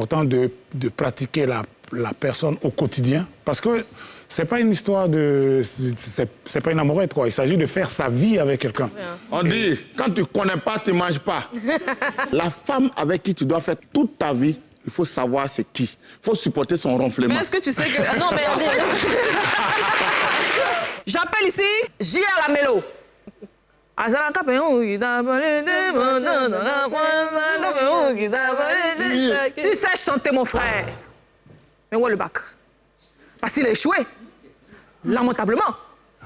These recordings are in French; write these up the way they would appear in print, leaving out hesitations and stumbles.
important de pratiquer la personne au quotidien. Parce que c'est pas une histoire de... C'est pas une amourette, quoi. Il s'agit de faire sa vie avec quelqu'un. On dit, quand tu connais pas, tu manges pas. La femme avec qui tu dois faire toute ta vie, il faut savoir c'est qui. Il faut supporter son ronflement. Mais est-ce que tu sais que... Non, mais... J'appelle ici J.A. Lamello. Tu sais chanter, mon frère. Mais où est le bac? Parce qu'il a échoué. Lamentablement.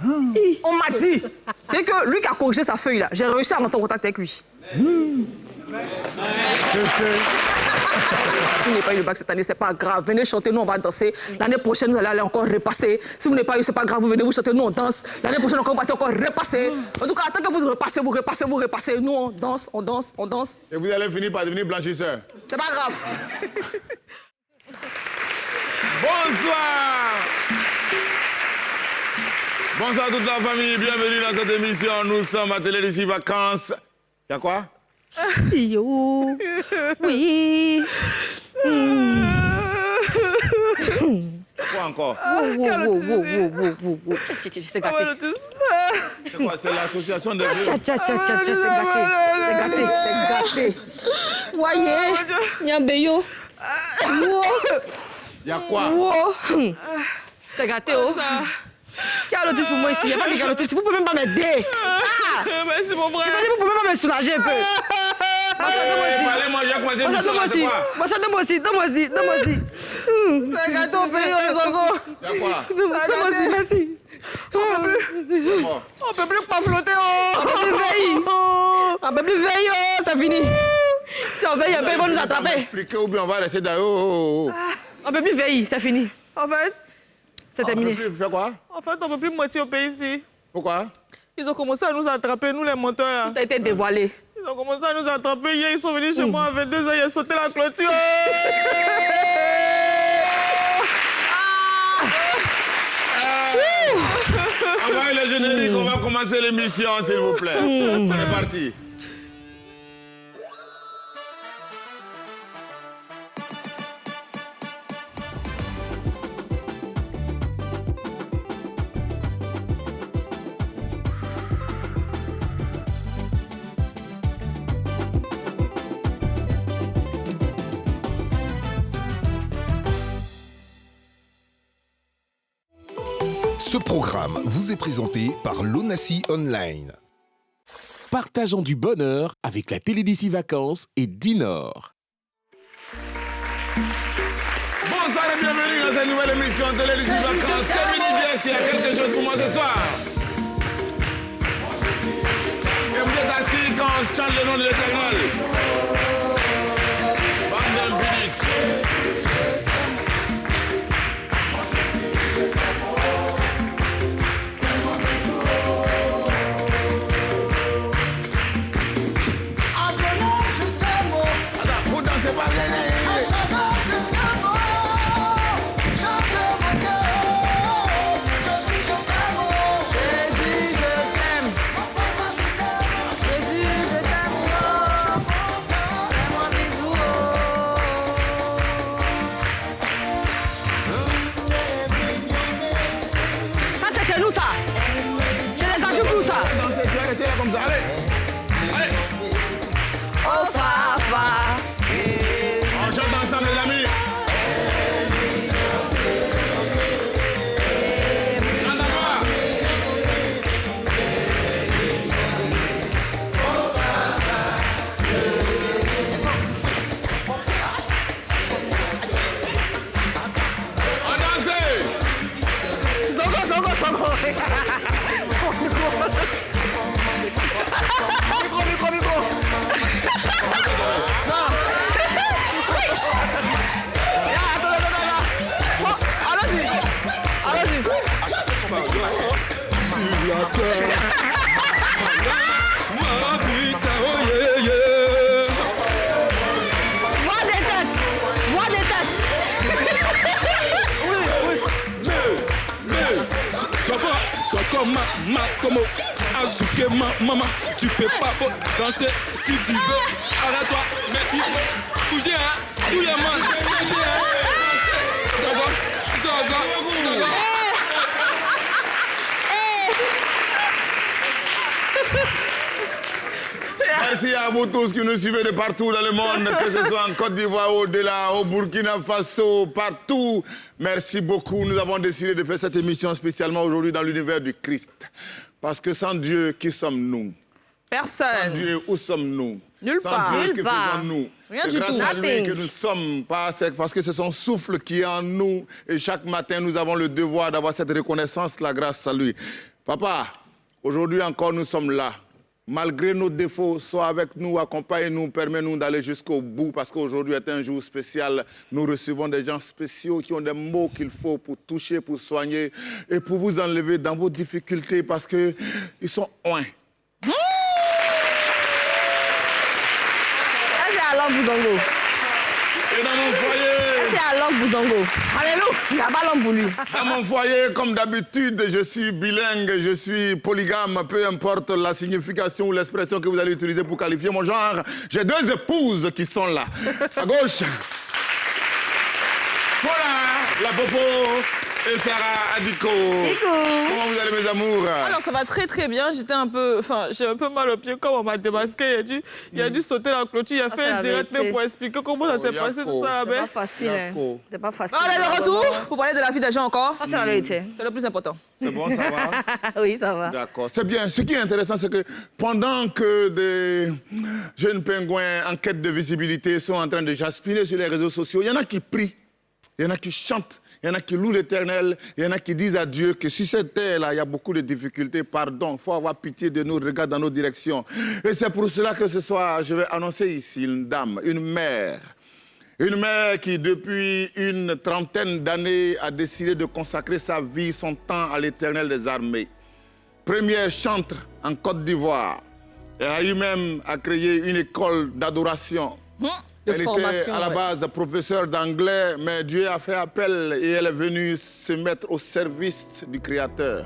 On m'a dit que lui qui a corrigé sa feuille, là, j'ai réussi à rentrer en contact avec lui. Si vous n'avez pas eu le bac cette année, c'est pas grave. Venez chanter, nous on va danser. L'année prochaine, vous allez aller encore repasser. Si vous n'avez pas eu, c'est pas grave, vous venez vous chanter, nous on danse. L'année prochaine, encore, vous allez encore repasser. En tout cas, tant que vous repassez, nous on danse. Et vous allez finir par devenir blanchisseur. C'est pas grave. Bonsoir. Bonsoir toute la famille, bienvenue dans cette émission. Nous sommes à Télé d'ici Vacances. Y'a quoi? Yo. Oui. Quoi encore? C'est gâté. C'est quoi? C'est l'association des vieux. C'est gâté. Voyez, Nyambeyo. Y'a quoi? C'est gâté, oh. Qui a l'autre pour moi ici? Il n'y a pas de l'autre ici. Vous pouvez même pas m'aider. Merci, mon frère. Vous pouvez même pas me soulager un peu. Parlez-moi, j'ai commencé l'émission, c'est quoi? Donne-moi aussi. C'est gâteau au pays, on Zongo. Y'a quoi? Donne-moi aussi, merci. On peut plus pas flotter, oh. On peut plus veiller, oh, ça finit. Si on veille un peu, ils vont nous attraper. Expliquer ou bien on va rester d'ailleurs. On peut plus veiller, ça finit. En fait, C'est terminé. On peut plus faire quoi? on peut plus moitié au pays ici. Pourquoi? Ils ont commencé à nous attraper, nous les monteurs là. Tout a été dévoilé. Ils ont commencé à nous attraper. Hier, ils sont venus chez moi à 22h, ils ont sauté la clôture. Envoyez le générique, on va commencer l'émission, s'il vous plaît. On est parti. Ce programme vous est présenté par l'Onassi Online. Partageons du bonheur avec la Télé d'ici Vacances et Dinor. Bonsoir et bienvenue dans cette nouvelle émission Télé d'ici Vacances. Communiquez s'il y a quelque chose pour moi ce soir. Et vous êtes assis quand on chante le nom de l'Éternel. Bande publique. Comme ça, allez. Oh, Fafa. On chante ensemble, les amis. Micro. Allez-y. Sur la terre. Ma pizza, oh yeah, yeah. Voix des têtes. Sois comme ma, comme Azuke, maman. Tu peux pas danser si tu veux. Arrête-toi, mais il faut bouger, hein. Bouge, man. Merci à vous tous qui nous suivez de partout dans le monde, que ce soit en Côte d'Ivoire, au-delà, au Burkina Faso, partout. Merci beaucoup. Nous avons décidé de faire cette émission spécialement aujourd'hui dans l'univers du Christ. Parce que sans Dieu, qui sommes-nous? Personne. Sans Dieu, où sommes-nous? Nulle Sans part. Dieu, Nulle que part. faisons-nous? Rien C'est du grâce tout. à lui Nothing. que nous sommes, parce que c'est son souffle qui est en nous. Et chaque matin, nous avons le devoir d'avoir cette reconnaissance-là grâce à lui. Papa, aujourd'hui encore, nous sommes là. Malgré nos défauts, sois avec nous, accompagne-nous, permets-nous d'aller jusqu'au bout, parce qu'aujourd'hui est un jour spécial. Nous recevons des gens spéciaux qui ont des mots qu'il faut pour toucher, pour soigner et pour vous enlever dans vos difficultés, parce qu'ils sont oints. C'est alors Bouzongo. Et dans mon foyer, C'est alors Bouzongo. Alléluia. Il n'y a pas l'homme pour lui. dans mon foyer, comme d'habitude, je suis bilingue, je suis polygame, peu importe la signification ou l'expression que vous allez utiliser pour qualifier mon genre. J'ai 2 épouses qui sont là. À gauche, voilà, la Popo et Sarah Adiko. Comment vous allez, mes amours? Alors ça va très très bien, j'ai un peu mal au pied comme on m'a démasqué, il a dû sauter la clôture, il a fait c'est un la direct vérité. pour expliquer comment ça s'est Yako. passé tout ça. C'est Ben. pas facile. Hein. D'accord. C'est pas facile. On est de retour pour parler de la vie des gens encore. Ça, c'est la vérité. C'est le plus important. C'est bon, ça va? Oui, ça va. D'accord, c'est bien. Ce qui est intéressant, c'est que pendant que des jeunes pingouins en quête de visibilité sont en train de jaspiner sur les réseaux sociaux, il y en a qui prient, il y en a qui chantent, il y en a qui louent l'Éternel, il y en a qui disent à Dieu que si cette terre-là, il y a beaucoup de difficultés, pardon, il faut avoir pitié de nous, regarde dans nos directions. Et c'est pour cela que ce soir, je vais annoncer ici une dame, une mère qui, depuis une trentaine d'années, a décidé de consacrer sa vie, son temps à l'Éternel des armées. Première chantre en Côte d'Ivoire. Elle a eu même à créer une école d'adoration. Elle était à la base professeure d'anglais, mais Dieu a fait appel et elle est venue se mettre au service du Créateur.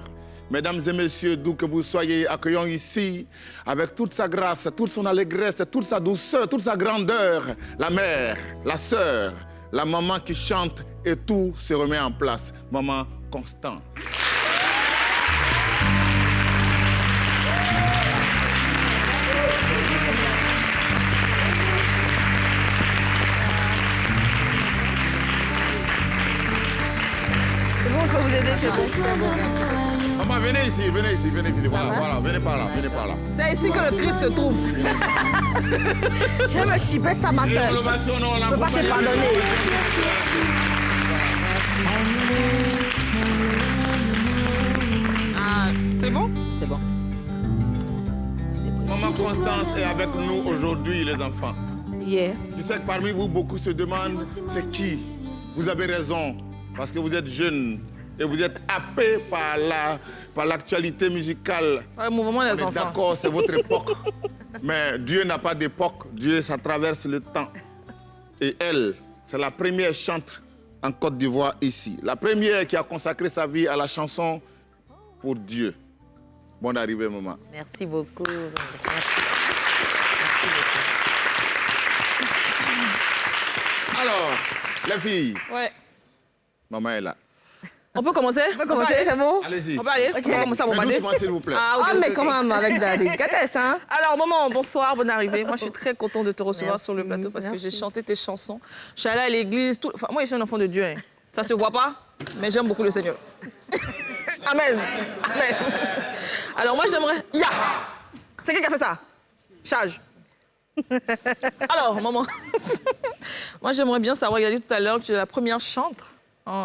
Mesdames et messieurs, d'où que vous soyez, accueillons ici, avec toute sa grâce, toute son allégresse, toute sa douceur, toute sa grandeur, la mère, la sœur, la maman qui chante et tout se remet en place. Maman Constance. C'est bon, je peux vous aider, c'est bon. C'est bon, merci. Maman, venez ici. Voilà, venez par là. C'est ici que le Christ se trouve. Tu vas me chipper ça, ma soeur. L'innovation, non, Je peux pas te pardonner. Ah, c'est bon? C'est bon. Maman Constance est avec nous aujourd'hui, les enfants. Yeah. Je sais que parmi vous, beaucoup se demandent c'est qui. Vous avez raison, parce que vous êtes jeunes et vous êtes happés par l'actualité musicale. Le mouvement des On est enfants. d'accord, c'est votre époque. Mais Dieu n'a pas d'époque. Dieu, ça traverse le temps. Et elle, c'est la première chante en Côte d'Ivoire ici. La première qui a consacré sa vie à la chanson pour Dieu. Bonne arrivée, maman. Merci beaucoup. Merci. Alors, les filles, Ouais. maman est là. On peut commencer? On peut commencer, c'est bon? Allez-y. On peut aller? On peut commencer à Mais bombarder? doucement, s'il vous plaît. Ah, ok, Ah, mais ok. comment avec la délicatesse, hein? Alors, maman, bonsoir, bonne arrivée. Moi, je suis très contente de te recevoir Merci, sur le plateau parce que j'ai merci. chanté tes chansons. Je suis allée à l'église. Enfin, moi, je suis un enfant de Dieu. Hein. Ça se voit pas, mais j'aime beaucoup le Seigneur. Amen. Amen. Alors, moi, j'aimerais. Ya! C'est qui a fait ça? Charge. Alors, maman, moi, j'aimerais bien savoir, il a dit tout à l'heure que tu es la première chantre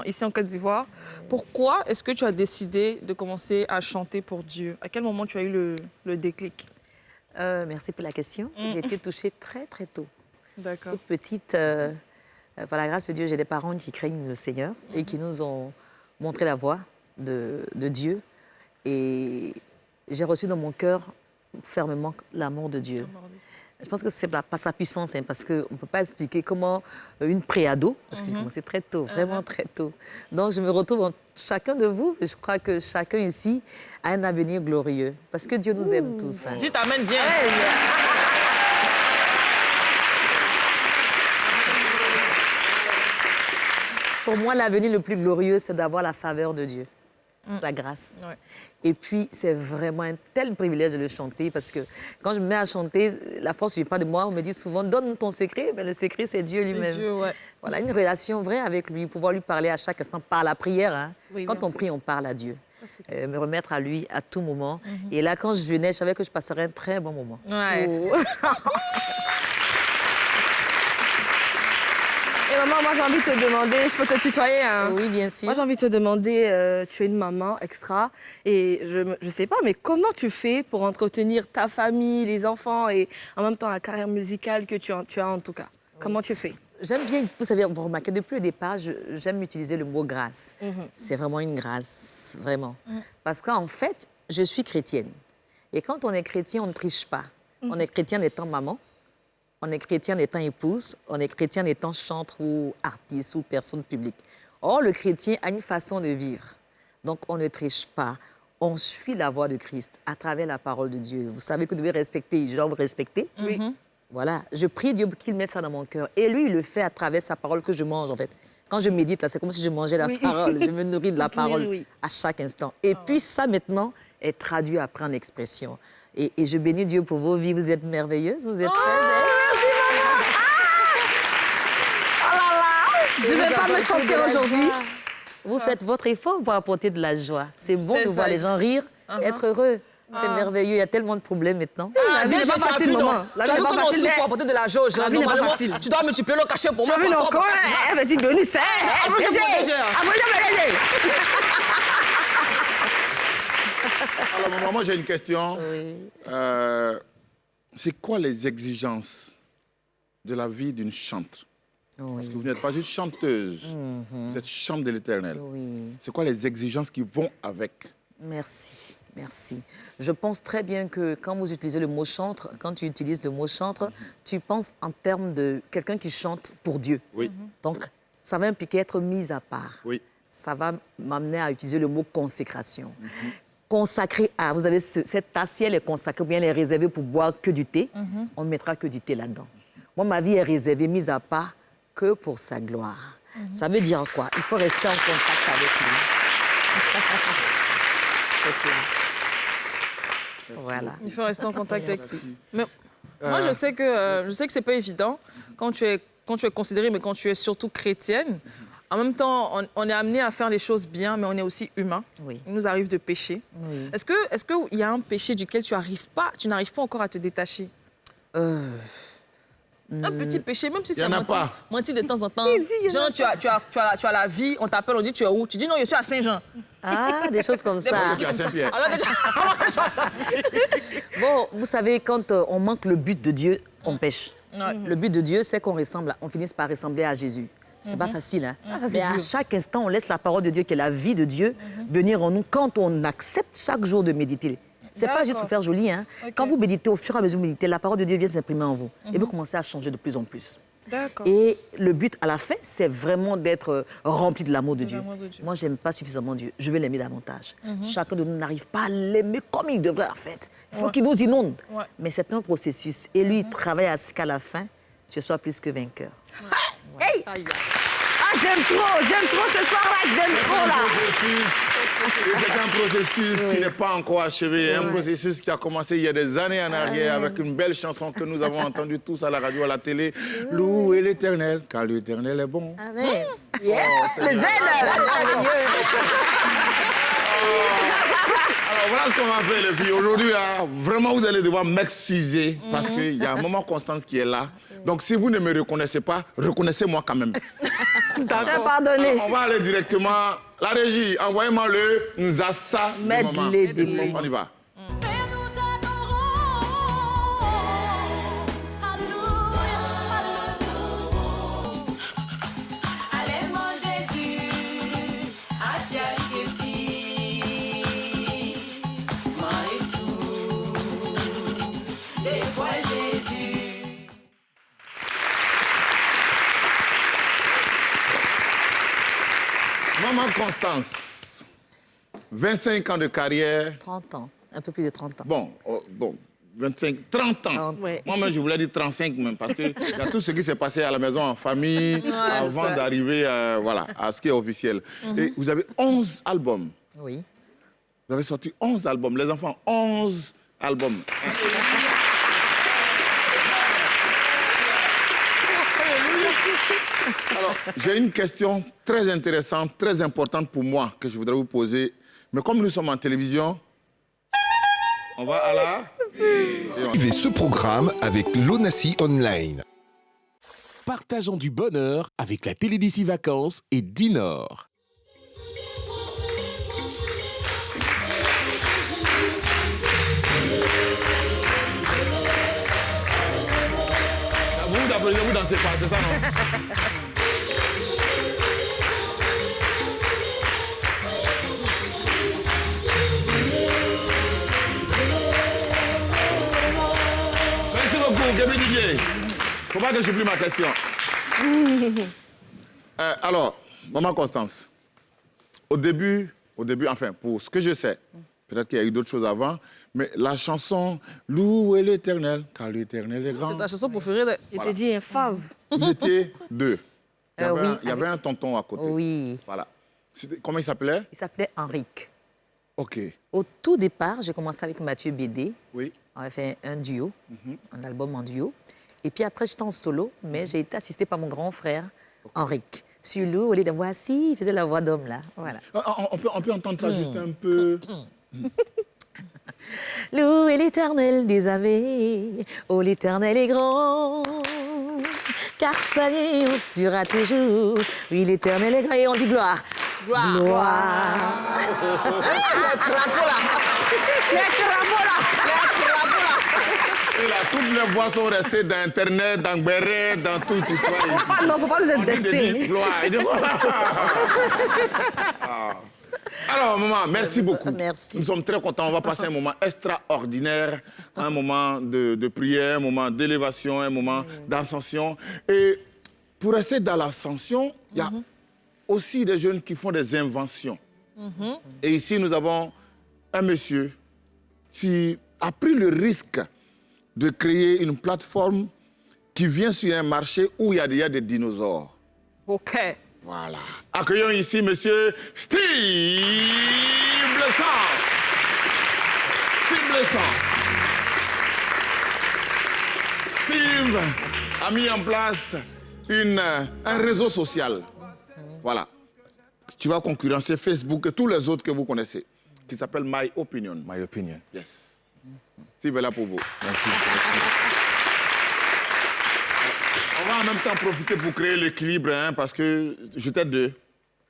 ici en Côte d'Ivoire. Pourquoi est-ce que tu as décidé de commencer à chanter pour Dieu? À quel moment tu as eu le déclic? Merci pour la question. J'ai été touchée très, très tôt. D'accord. Toute petite, par la grâce de Dieu, j'ai des parents qui craignent le Seigneur et qui nous ont montré la voie de Dieu. Et j'ai reçu dans mon cœur fermement l'amour de Dieu. Je pense que c'est pas sa puissance, hein, parce qu'on ne peut pas expliquer comment une préado, parce que j'ai commencé très tôt, vraiment très tôt. Donc je me retrouve en chacun de vous, et je crois que chacun ici a un avenir glorieux, parce que Dieu nous aime tous. Hein. Dis t'amènes bien. Pour moi, l'avenir le plus glorieux, c'est d'avoir la faveur de Dieu. sa grâce. Ouais. Et puis, c'est vraiment un tel privilège de le chanter parce que quand je me mets à chanter, la force ne vient pas de moi. On me dit souvent, donne ton secret. Mais le secret, c'est Dieu lui-même. Dieu, ouais. Voilà, une relation vraie avec lui, pouvoir lui parler à chaque instant par la prière. Hein. Oui, Quand bien on sûr. prie, on parle à Dieu. Me remettre à lui à tout moment. Et là, quand je venais, je savais que je passerais un très bon moment. Ouais. Et maman, moi j'ai envie de te demander, je peux te tutoyer hein? Oui, bien sûr. Moi j'ai envie de te demander, tu es une maman extra et je sais pas, mais comment tu fais pour entretenir ta famille, les enfants et en même temps la carrière musicale que tu as en tout cas? Comment tu fais? J'aime bien, vous savez, vous remarquez, depuis le départ, j'aime utiliser le mot grâce. C'est vraiment une grâce, vraiment. Parce qu'en fait, je suis chrétienne. Et quand on est chrétien, on ne triche pas. On est chrétien étant maman, on est chrétien étant épouse, on est chrétien étant chantre ou artiste ou personne publique. Or, le chrétien a une façon de vivre. Donc, on ne triche pas. On suit la voie de Christ à travers la parole de Dieu. Vous savez que vous devez respecter, je dois vous respecter. Oui. Voilà, je prie Dieu qu'il mette ça dans mon cœur. Et lui, il le fait à travers sa parole que je mange, en fait. Quand je médite, là, c'est comme si je mangeais la parole. Je me nourris de la parole à chaque instant. Et puis ça, maintenant, est traduit après en expression. Et je bénis Dieu pour vos vies. Vous êtes merveilleuses, vous êtes très belles. Je ne vais pas me sentir aujourd'hui. Vous faites votre effort pour apporter de la joie. C'est bon de voir les gens rire, être heureux. C'est merveilleux, il y a tellement de problèmes maintenant. La vie n'est pas facile, maman. La Tu vie as n'est vu pas comment on facile. souffre pour apporter de la jauge. La vie n'est pas Normalement, facile. tu dois multiplier le cachet pour moi. Tu as vu pour toi, encore? Elle va dire bonus. Alors, maman, j'ai une question. Oui. C'est quoi les exigences de la vie d'une chantre? Parce que vous n'êtes pas juste chanteuse, vous êtes chante de l'Éternel. Oui. C'est quoi les exigences qui vont avec? Merci, merci. Je pense très bien que quand vous utilisez le mot chantre, quand tu utilises le mot chantre, tu penses en termes de quelqu'un qui chante pour Dieu. Oui. Donc, ça va impliquer être mis à part. Oui. Ça va m'amener à utiliser le mot consécration. Consacré à, vous avez cette tasse, si elle est consacrée, ou bien elle est réservée pour boire que du thé, on ne mettra que du thé là-dedans. Moi, ma vie est réservée, mise à part, que pour sa gloire. Ça veut dire quoi? Il faut rester en contact avec lui. C'est cela. Voilà. Il faut rester en contact avec lui. Mais moi, je sais que c'est pas évident quand tu es considérée, mais quand tu es surtout chrétienne. En même temps, on est amené à faire les choses bien, mais on est aussi humain. Oui. Il nous arrive de pécher. Oui. Est-ce qu'il y a un péché duquel tu n'arrives pas encore à te détacher? Un petit péché, même si c'est mentir de temps en temps. Genre, tu as la vie, on t'appelle, on dit tu es où? Tu dis non, je suis à Saint-Jean. Ah, des choses comme ça. Tu as Saint-Pierre. Alors que Bon, vous savez, quand on manque le but de Dieu, on pêche. Ouais. Le but de Dieu, c'est qu'on finisse par ressembler à Jésus. C'est pas facile, hein? Mais à chaque instant, on laisse la parole de Dieu, qui est la vie de Dieu, venir en nous quand on accepte chaque jour de méditer. C'est pas juste pour faire joli, hein? Quand vous méditez, au fur et à mesure que vous méditez, la parole de Dieu vient s'imprimer en vous. Et vous commencez à changer de plus en plus. D'accord. Et le but, à la fin, c'est vraiment d'être rempli de l'amour de Dieu. l'amour de Dieu. Moi, je n'aime pas suffisamment Dieu. Je veux l'aimer davantage. Chacun de nous n'arrive pas à l'aimer comme il devrait, en fait. Il faut qu'il nous inonde. Ouais. Mais c'est un processus. Et lui, il travaille à ce qu'à la fin, je sois plus que vainqueur. Hey! Ah, j'aime trop ce soir-là, j'aime trop là. C'est un processus qui n'est pas encore achevé, un processus qui a commencé il y a des années en arrière avec une belle chanson que nous avons entendue tous à la radio, à la télé. Louez l'Éternel, car l'Éternel est bon. Amen. Les ailes! Alors voilà ce qu'on va faire, les filles. Aujourd'hui, là, vraiment, vous allez devoir m'excuser parce qu'il y a un moment Constance qui est là. Donc, si vous ne me reconnaissez pas, reconnaissez-moi quand même. D'accord. Pardonné. Alors, on va aller directement. La régie, envoyez-moi le Nzassa. Medley des moments. On y va. Maman Constance, 25 ans de carrière. 30 ans, un peu plus de 30 ans. Bon, 25, 30 ans. 30. Ouais. Moi-même, je voulais dire 35 même, parce qu'il y a tout ce qui s'est passé à la maison en famille avant d'arriver à ce qui est officiel. Et vous avez 11 albums. Oui. Vous avez sorti 11 albums. Les enfants, 11 albums. Alors, j'ai une question très intéressante, très importante pour moi que je voudrais vous poser. Mais comme nous sommes en télévision, on va à la... Suivez ce programme avec l'Onassi Online. Partageons du bonheur avec la télé d'ici vacances et Dinor. Vous dansez pas, c'est ça, non? Merci beaucoup, Gaby Didier. Faut pas que j'oublie ma question. Alors, maman Constance, au début, enfin, pour ce que je sais, peut-être qu'il y a eu d'autres choses avant, mais la chanson « Louez l'Éternel, car l'Éternel est grand ». C'est ta chanson préférée. Je t'ai dit un fave. Vous étiez deux. Il y avait oui, un tonton à côté. Oui. Voilà. Comment il s'appelait? Il s'appelait Henrique. OK. Au tout départ, j'ai commencé avec Mathieu Bédé. Oui. On a fait un duo, un album en duo. Et puis après, j'étais en solo, mais j'ai été assistée par mon grand frère, Henrique. Sur Lou, au lieu de voici, il faisait la voix d'homme, là. Voilà. On peut entendre ça juste un peu. Louez l'Éternel des ave, oh l'Éternel est grand, car sa alliance durera toujours. Oui, l'Éternel est grand, et on dit gloire. Gloire. Gloire. Les crapauds là. Et là, toutes les voix sont restées dans Internet, dans Béret, dans tout. Tu vois, ici. Ah non, faut pas nous On dit de indexer. dire gloire. Il dit, Ah. Alors, maman, merci beaucoup. Merci. Nous sommes très contents. On va passer un moment extraordinaire, un moment de prière, un moment d'élévation, un moment d'ascension. Et pour rester dans l'ascension, il y a aussi des jeunes qui font des inventions. Et ici, nous avons un monsieur qui a pris le risque de créer une plateforme qui vient sur un marché où il y a déjà des dinosaures. OK. Voilà. Accueillons ici monsieur Steve Blessant. Steve Blessant. Steve a mis en place un réseau social. Voilà. Tu vas concurrencer Facebook et tous les autres que vous connaissez, qui s'appelle My Opinion. My opinion. Yes. Steve est là pour vous. Merci. On va en même temps profiter pour créer l'équilibre, hein, parce que j'étais deux.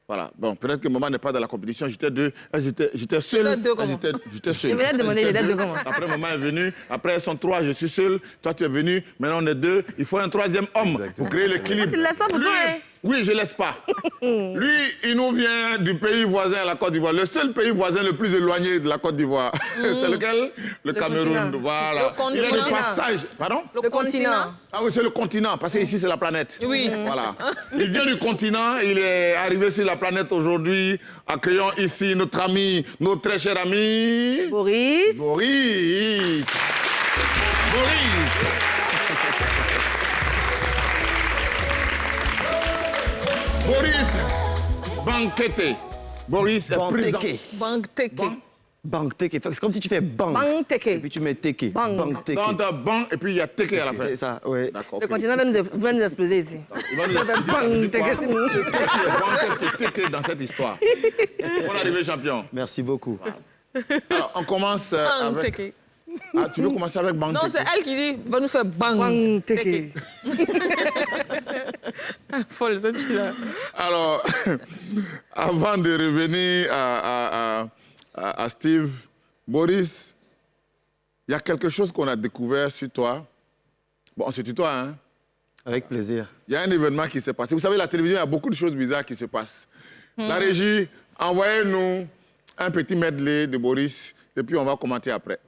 Voilà. Bon, peut-être que maman n'est pas dans la compétition. J'étais deux. J'étais seul. Vous êtes deux comment? J'étais seul. Je venais de demander les dates de comment. Après, maman est venue. Après, elles sont trois. Je suis seul. Toi, tu es venu. Maintenant, on est deux. Il faut un troisième homme pour créer l'équilibre. Tu le laisses pas pour Lui, toi, hein? Oui, je ne laisse pas. Lui, il nous vient du pays voisin, la Côte d'Ivoire. Le seul pays voisin le plus éloigné de la Côte d'Ivoire. C'est lequel? Le Cameroun. continent. Voilà. Le Il est de continent. passage. Pardon? Le continent. Ah oui, c'est le continent, parce que ici, c'est la planète. Oui. Voilà. Il vient du continent, il est arrivé sur la planète aujourd'hui. Accueillons ici notre ami, notre très cher ami... Boris. Boris. Boris. Boris Banquete. Boris est présent. Banque Teke. Banque teke. C'est comme si tu fais bang. Bang Et teke. puis tu mets teke. Bang. Bang teke. Dans ta banque, et puis il y a teke à la fin. C'est ça, oui. D'accord. Le ok. continent va nous exploser ici. Il va nous expliquer Bang, quoi. teke, c'est nous. Qu'est-ce qui est bon, qu'est-ce qui est teke dans cette histoire? Bon arrivé, champion. Merci beaucoup. Alors, on commence Banque avec... Teke. Ah, tu veux commencer avec Bang Non, Teke? c'est elle qui dit, va nous faire bang. Bang teke. Folle, ça tu là. Alors, avant de revenir à Steve, Boris, il y a quelque chose qu'on a découvert sur toi. Bon, on se tutoie, hein? Avec plaisir. Il y a un événement qui s'est passé. Vous savez, la télévision, il y a beaucoup de choses bizarres qui se passent. La régie, envoyez-nous un petit medley de Boris et puis on va commenter après.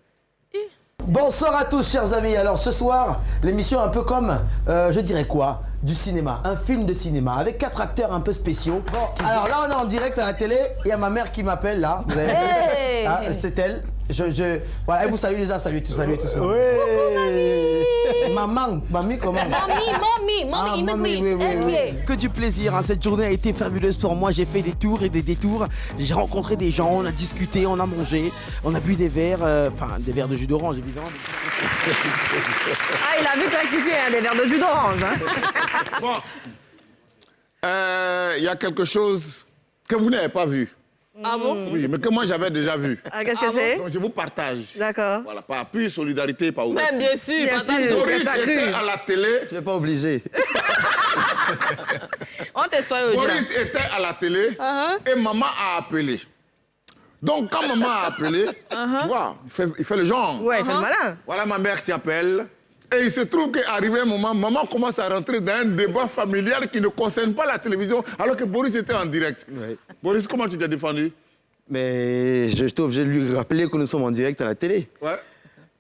Bonsoir à tous, chers amis. Alors ce soir, l'émission est un peu comme, je dirais quoi, du cinéma, un film de cinéma avec 4 acteurs un peu spéciaux. Bon, alors là on est en direct à la télé, il y a ma mère qui m'appelle là. Vous avez vu? Hey. Ah, c'est elle. Voilà, elle vous salue déjà, salut tous. Oui. Mamie comment? Mommy in English. Oui. Que du plaisir, hein. Cette journée a été fabuleuse pour moi. J'ai fait des tours et des détours. J'ai rencontré des gens, on a discuté, on a mangé, on a bu des verres, des verres de jus d'orange évidemment. Ah, il a vite rectifié, hein, des verres de jus d'orange. Hein. Bon. Il y a quelque chose que vous n'avez pas vu. Ah bon? Oui, mais que moi j'avais déjà vu. Ah, qu'est-ce que c'est? Donc je vous partage. D'accord. Voilà, par appui, solidarité, par ouverture. Même bien sûr, partage. Boris était à la télé. Tu n'es pas obligé. On te soigne au Boris était à la télé et maman a appelé. Donc quand maman a appelé, tu vois, il fait le genre. Ouais, il fait le malin. Voilà ma mère qui appelle. Et il se trouve qu'arrivé un moment, maman commence à rentrer dans un débat familial qui ne concerne pas la télévision, alors que Boris était en direct. Ouais. Boris, comment tu t'es défendu? Mais je suis obligé de lui rappeler que nous sommes en direct à la télé. Ouais.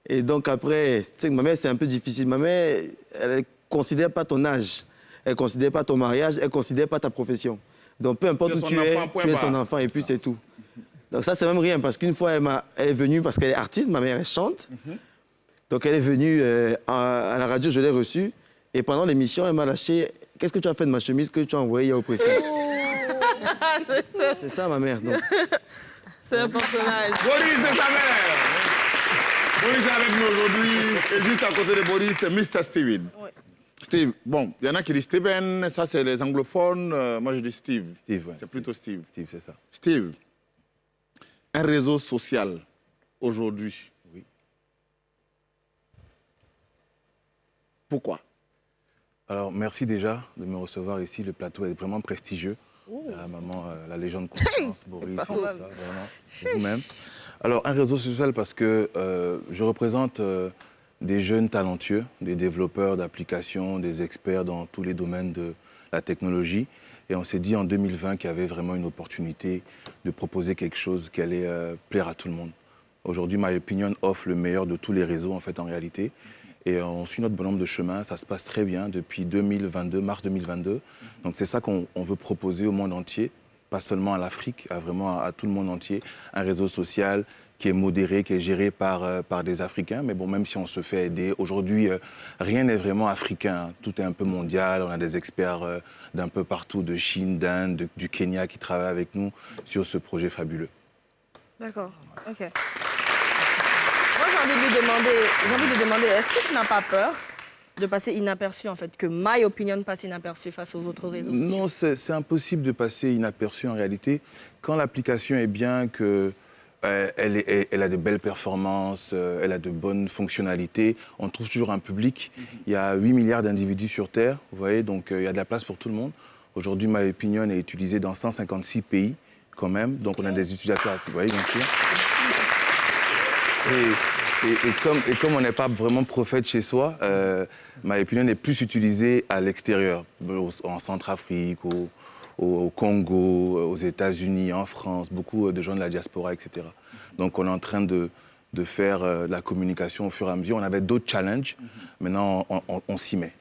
Et donc après, tu sais que ma mère, c'est un peu difficile. Ma mère, elle ne considère pas ton âge. Elle ne considère pas ton mariage. Elle ne considère pas ta profession. Donc peu importe où tu es, tu es son enfant et puis c'est tout. Donc ça, c'est même rien parce qu'une fois, elle est venue parce qu'elle est artiste. Ma mère, elle chante. Donc elle est venue à la radio, je l'ai reçue. Et pendant l'émission, elle m'a lâché. Qu'est-ce que tu as fait de ma chemise que tu as envoyée au pressing? C'est ça, ma mère. Donc. C'est un personnage. Boris, c'est sa mère. Boris est avec nous aujourd'hui. Et juste à côté de Boris, c'est Mr. Steven. Ouais. Steve, bon, il y en a qui disent Steven, ça c'est les anglophones. Moi je dis Steve. Steve, ouais. C'est plutôt Steve. Steve, c'est ça. Steve, un réseau social aujourd'hui. Oui. Pourquoi? Alors, merci déjà de me recevoir ici. Le plateau est vraiment prestigieux. La maman, la légende Constance, Boris, tout ça, vraiment, vous-même. Alors, un réseau social parce que je représente des jeunes talentueux, des développeurs d'applications, des experts dans tous les domaines de la technologie. Et on s'est dit en 2020 qu'il y avait vraiment une opportunité de proposer quelque chose qui allait plaire à tout le monde. Aujourd'hui, MyOpinion offre le meilleur de tous les réseaux, en fait, en réalité. Et on suit notre bonhomme de chemin, ça se passe très bien depuis 2022, mars 2022. Donc c'est ça qu'on veut proposer au monde entier, pas seulement à l'Afrique, vraiment à tout le monde entier. Un réseau social qui est modéré, qui est géré par des Africains. Mais bon, même si on se fait aider, aujourd'hui, rien n'est vraiment africain. Tout est un peu mondial. On a des experts d'un peu partout, de Chine, d'Inde, du Kenya qui travaillent avec nous sur ce projet fabuleux. D'accord, ok. Moi, j'ai envie de lui demander, est-ce que tu n'as pas peur de passer inaperçu, en fait, que MyOpinion passe inaperçu face aux autres réseaux sociaux? Non, c'est impossible de passer inaperçu en réalité. Quand l'application est bien, que elle a de belles performances, elle a de bonnes fonctionnalités, on trouve toujours un public. Il y a 8 milliards d'individus sur Terre, vous voyez, donc il y a de la place pour tout le monde. Aujourd'hui, MyOpinion est utilisé dans 156 pays quand même, donc on a des utilisateurs, vous voyez, bien sûr. Et comme on n'est pas vraiment prophète chez soi, MyOpinion est plus utilisé à l'extérieur, en Centrafrique, au Congo, aux États-Unis, en France, beaucoup de gens de la diaspora, etc. Donc on est en train de faire la communication au fur et à mesure. On avait d'autres challenges, maintenant on s'y met.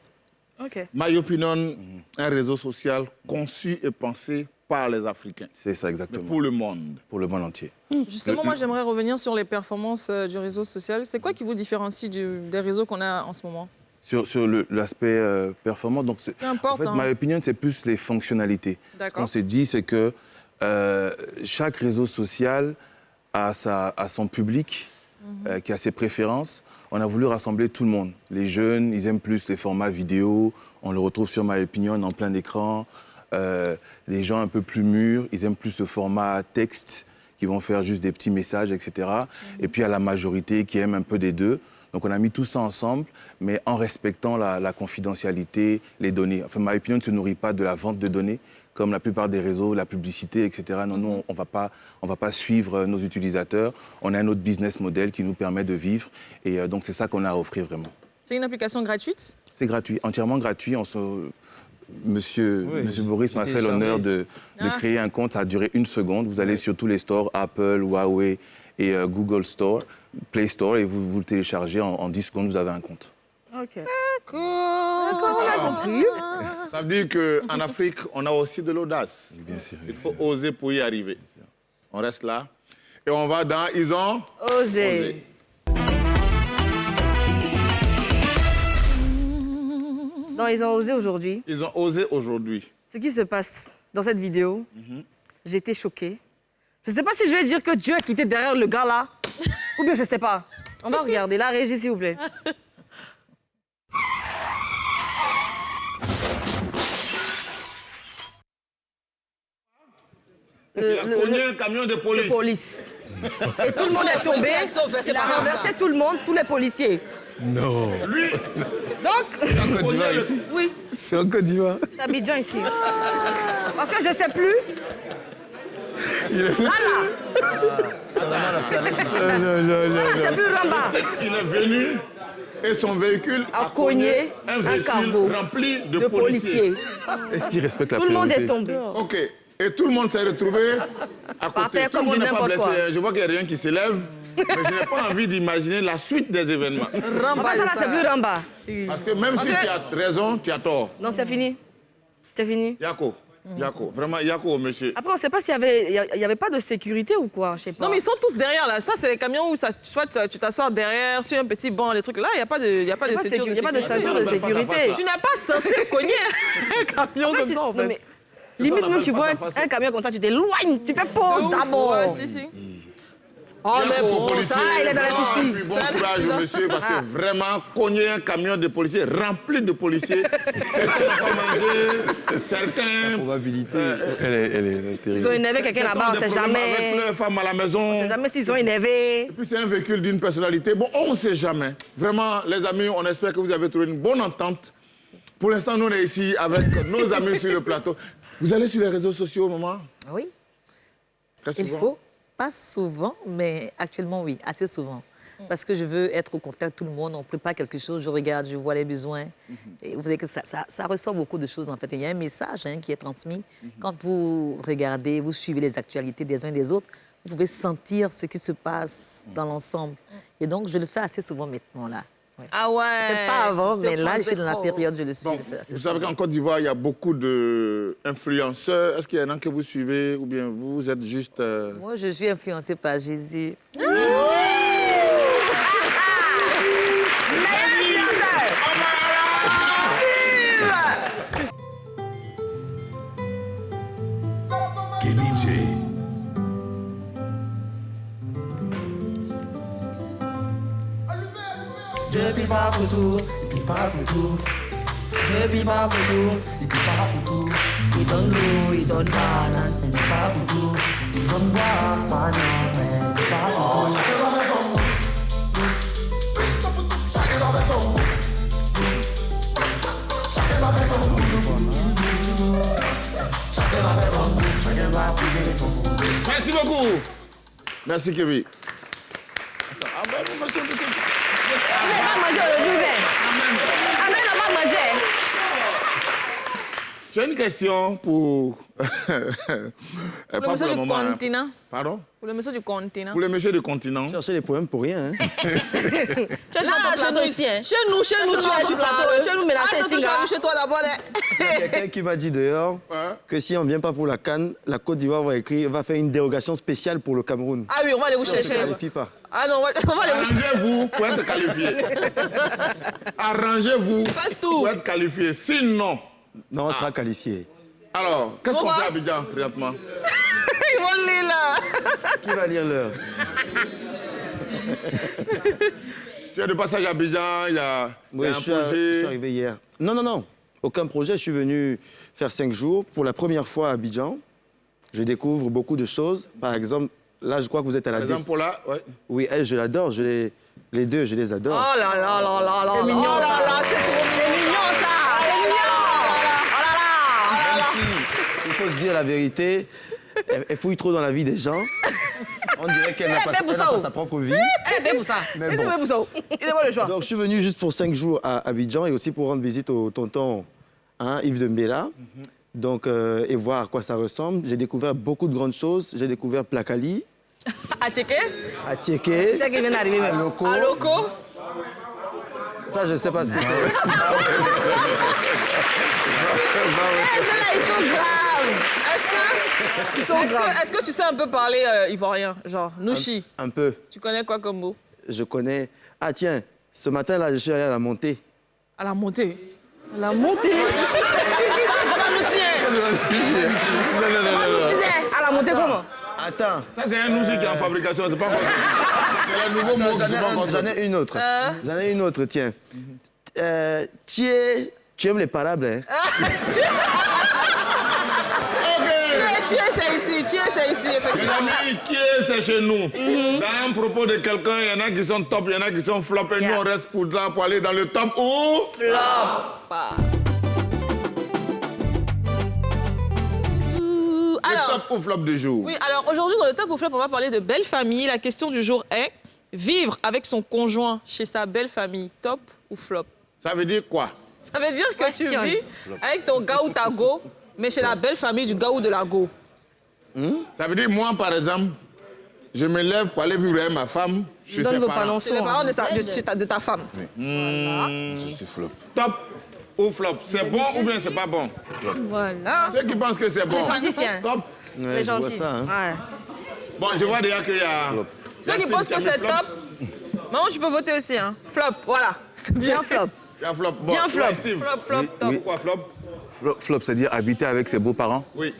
Okay. MyOpinion, un réseau social conçu et pensé par les Africains. C'est ça, exactement. Mais pour le monde. Pour le monde entier. Justement, moi, j'aimerais revenir sur les performances du réseau social. C'est quoi qui vous différencie des réseaux qu'on a en ce moment? Sur l'aspect performance, donc en fait, MyOpinion, c'est plus les fonctionnalités. Ce qu'on s'est dit, c'est que chaque réseau social a son public, qui a ses préférences. On a voulu rassembler tout le monde. Les jeunes, ils aiment plus les formats vidéo. On le retrouve sur MyOpinion en plein écran. Les gens un peu plus mûrs, ils aiment plus le format texte, qui vont faire juste des petits messages, etc. Et puis il y a la majorité qui aime un peu des deux. Donc on a mis tout ça ensemble, mais en respectant la confidentialité, les données. Enfin, MyOpinion ne se nourrit pas de la vente de données, comme la plupart des réseaux, la publicité, etc. Non, nous, on va pas suivre nos utilisateurs. On a un autre business model qui nous permet de vivre. Et donc c'est ça qu'on a à offrir vraiment. C'est une application gratuite? C'est gratuit, entièrement gratuit. Monsieur Boris m'a fait l'honneur de créer un compte. Ça a duré 1 seconde. Vous allez sur tous les stores, Apple, Huawei et Google Store, Play Store, et vous le téléchargez. En 10 secondes, vous avez un compte. Ok. D'accord, on a compris. Ça veut dire qu'en Afrique, on a aussi de l'audace. Bien sûr. Il faut oser pour y arriver. On reste là. Et on va dans Ils ont osé. Non, ils ont osé aujourd'hui. Ils ont osé aujourd'hui. Ce qui se passe dans cette vidéo, j'ai été choquée. Je ne sais pas si je vais dire que Dieu a quitté derrière le gars là, ou bien je ne sais pas. On va regarder. La régie, s'il vous plaît. Il a cogné un camion de police. Et tout le monde est tombé. Il a renversé tout le monde, tous les policiers. Non. Lui. Donc. C'est en Côte d'Ivoire ici. Oui. C'est en Côte d'Ivoire. C'est Abidjan ici. Parce que je ne sais plus. Il est foutu. C'est plus Ramba. Il est venu et son véhicule a cogné un véhicule rempli de policiers. Est-ce qu'il respecte la Tout le monde priorité? est tombé. OK. Et tout le monde s'est retrouvé à côté. terre Tout le comme monde n'est pas n'importe blessé. quoi. Je vois qu'il n'y a rien qui s'élève. Mais je n'ai pas envie d'imaginer la suite des événements. Ramba, c'est plus Ramba. Parce que même si tu as raison, tu as tort. Non, c'est fini. C'est fini. Yako. Vraiment, Yako, monsieur. Après, on ne sait pas s'il y avait pas de sécurité ou quoi, je sais pas. Non, mais ils sont tous derrière, là. Ça, c'est les camions où soit tu t'assois derrière, sur un petit banc, les trucs. Là, il n'y a pas de ceinture de sécurité. Il n'y a pas de ceinture de sécurité. Tu n'as pas censé cogner un camion comme ça, en fait. Non, mais limite, même tu vois un camion comme ça, tu t'éloignes, tu fais pause d'abord. Ouais, si. Oh, mais bon, ça, il est dans la souci. Bon courage, monsieur, parce que vraiment, cogner un camion de policiers rempli de policiers, certains n'ont pas mangé, certains... Probabilité. Elle est terrible. Ils ont énervé quelqu'un là-bas, on ne sait jamais. Avec leurs femmes à la maison. On ne sait jamais s'ils ont énervé. Et puis c'est un véhicule d'une personnalité. Bon, on ne sait jamais. Vraiment, les amis, on espère que vous avez trouvé une bonne entente. Pour l'instant, nous, on est ici avec nos amis sur le plateau. Vous allez sur les réseaux sociaux, maman? Oui. Très souvent. Il faut. Pas souvent, mais actuellement, oui, assez souvent. Parce que je veux être au contact de tout le monde. On prépare quelque chose, je regarde, je vois les besoins. Et vous voyez que ça ressort beaucoup de choses, en fait. Il y a un message qui est transmis. Quand vous regardez, vous suivez les actualités des uns et des autres, vous pouvez sentir ce qui se passe dans l'ensemble. Et donc, je le fais assez souvent maintenant, là. Ouais. Ah ouais. Peut-être pas avant, mais là, je suis dans la période, je le suis. Bon, vous savez qu'en Côte d'Ivoire, il y a beaucoup d'influenceurs. Est-ce qu'il y en a que vous suivez ou bien vous êtes juste... Moi, je suis influencée par Jésus. Depuis pas photo, et puis pas photo. Depuis pas photo, et puis pas photo. Il donne l'eau, il donne banane, mais pas photo. Il donne boire, banane, mais pas photo. Chacun va faire son goût. Chacun va faire son goût. Chacun va faire son goût. Chacun va faire son goût. Chacun va priver son goût. Merci beaucoup. Merci, Kevin. Il n'a pas mangé aujourd'hui, mais. Il n'a pas mangé. J'ai une question pour... Pour le monsieur du continent. Pardon? Pour le monsieur du continent. Pour le monsieur du continent. Chercher les problèmes pour rien. Tu es sur ton plateau ici, hein? Chez nous, tu parles. Tu vas nous mélanger ici, là. Chez toi d'abord. Il y a quelqu'un qui m'a dit dehors que si on ne vient pas pour la CAN, la Côte d'Ivoire va faire une dérogation spéciale pour le Cameroun. Ah oui, on va aller vous Si on ne se chercher. qualifie pas. Ah non, on va aller vous chercher. Arrangez-vous pour être qualifié. Arrangez-vous pour être qualifié. Sinon... Non, on sera qualifié. Alors, qu'est-ce qu'on fait à Abidjan, présentement? Ils vont lire là. Qui va lire l'heure? Tu es de passage à Abidjan, il y a Oui, un je suis projet... arrivé hier. Non. Aucun projet. Je suis venu faire 5 jours. Pour la première fois à Abidjan, je découvre beaucoup de choses. Par exemple, là, je crois que vous êtes à la Par exemple, pour là, ouais. Oui, elle, je l'adore. Les deux, je les adore. Oh là là là là là. C'est mignon, oh là ça. là, c'est trop mignon ça. Même si, il faut se dire la vérité, elle fouille trop dans la vie des gens. On dirait qu'elle n'a pas sa propre vie. Elle est pour ça. Mais bon. Il est bon le choix. Donc, je suis venu juste pour 5 jours à Abidjan et aussi pour rendre visite au tonton Yves de Mbela. Donc, et voir à quoi ça ressemble. J'ai découvert beaucoup de grandes choses. J'ai découvert Plakali. À checker. À Tiéké. C'est ça qui vient d'arriver même. À Loco. À Loco. Ça, je ne sais pas ce que c'est. Ceux-là, ils sont graves. Est-ce que tu sais un peu parler ivoirien, genre Nouchi? Un peu. Tu connais quoi comme mot? Je connais... Ah tiens, ce matin-là, je suis allé à la montée. À la montée? La montée. À la montée comment? Attends. Ça, c'est un outil qui est en fabrication, c'est pas possible. C'est un nouveau mot. J'en ai une autre. J'en ai une autre, tiens. Tu aimes les parables, hein? Tu es ici, effectivement. Mes amis, qui est c'est chez nous? Dans un propos de quelqu'un, il y en a qui sont top, il y en a qui sont flop, et nous, on reste pour aller dans le top ou flop. Alors, le top ou flop du jour? Oui, alors aujourd'hui, dans le top ou flop, on va parler de belle famille. La question du jour est vivre avec son conjoint chez sa belle famille, top ou flop? Ça veut dire quoi? Ça veut dire que tu vis avec ton gars ou ta go, mais chez la belle famille du gars ou de la go. Ça veut dire, moi, par exemple, je me lève pour aller vivre avec ma femme chez ses parents. Chez les parents de ta femme. Je suis flop. Top ou flop? C'est bon ou bien c'est pas bon? Voilà. Ceux qui pensent que c'est bon. Top. Ouais, je vois ça. Hein. Bon, je vois déjà qu'il y a... Ceux qui pensent que c'est top, maman, tu peux voter aussi. Hein. Flop, voilà. C'est bien flop. Bien flop. Bon, bien flop. Ouais, Steve. Flop, top. Pourquoi flop? Flop, c'est-à-dire habiter avec ses beaux-parents? Oui.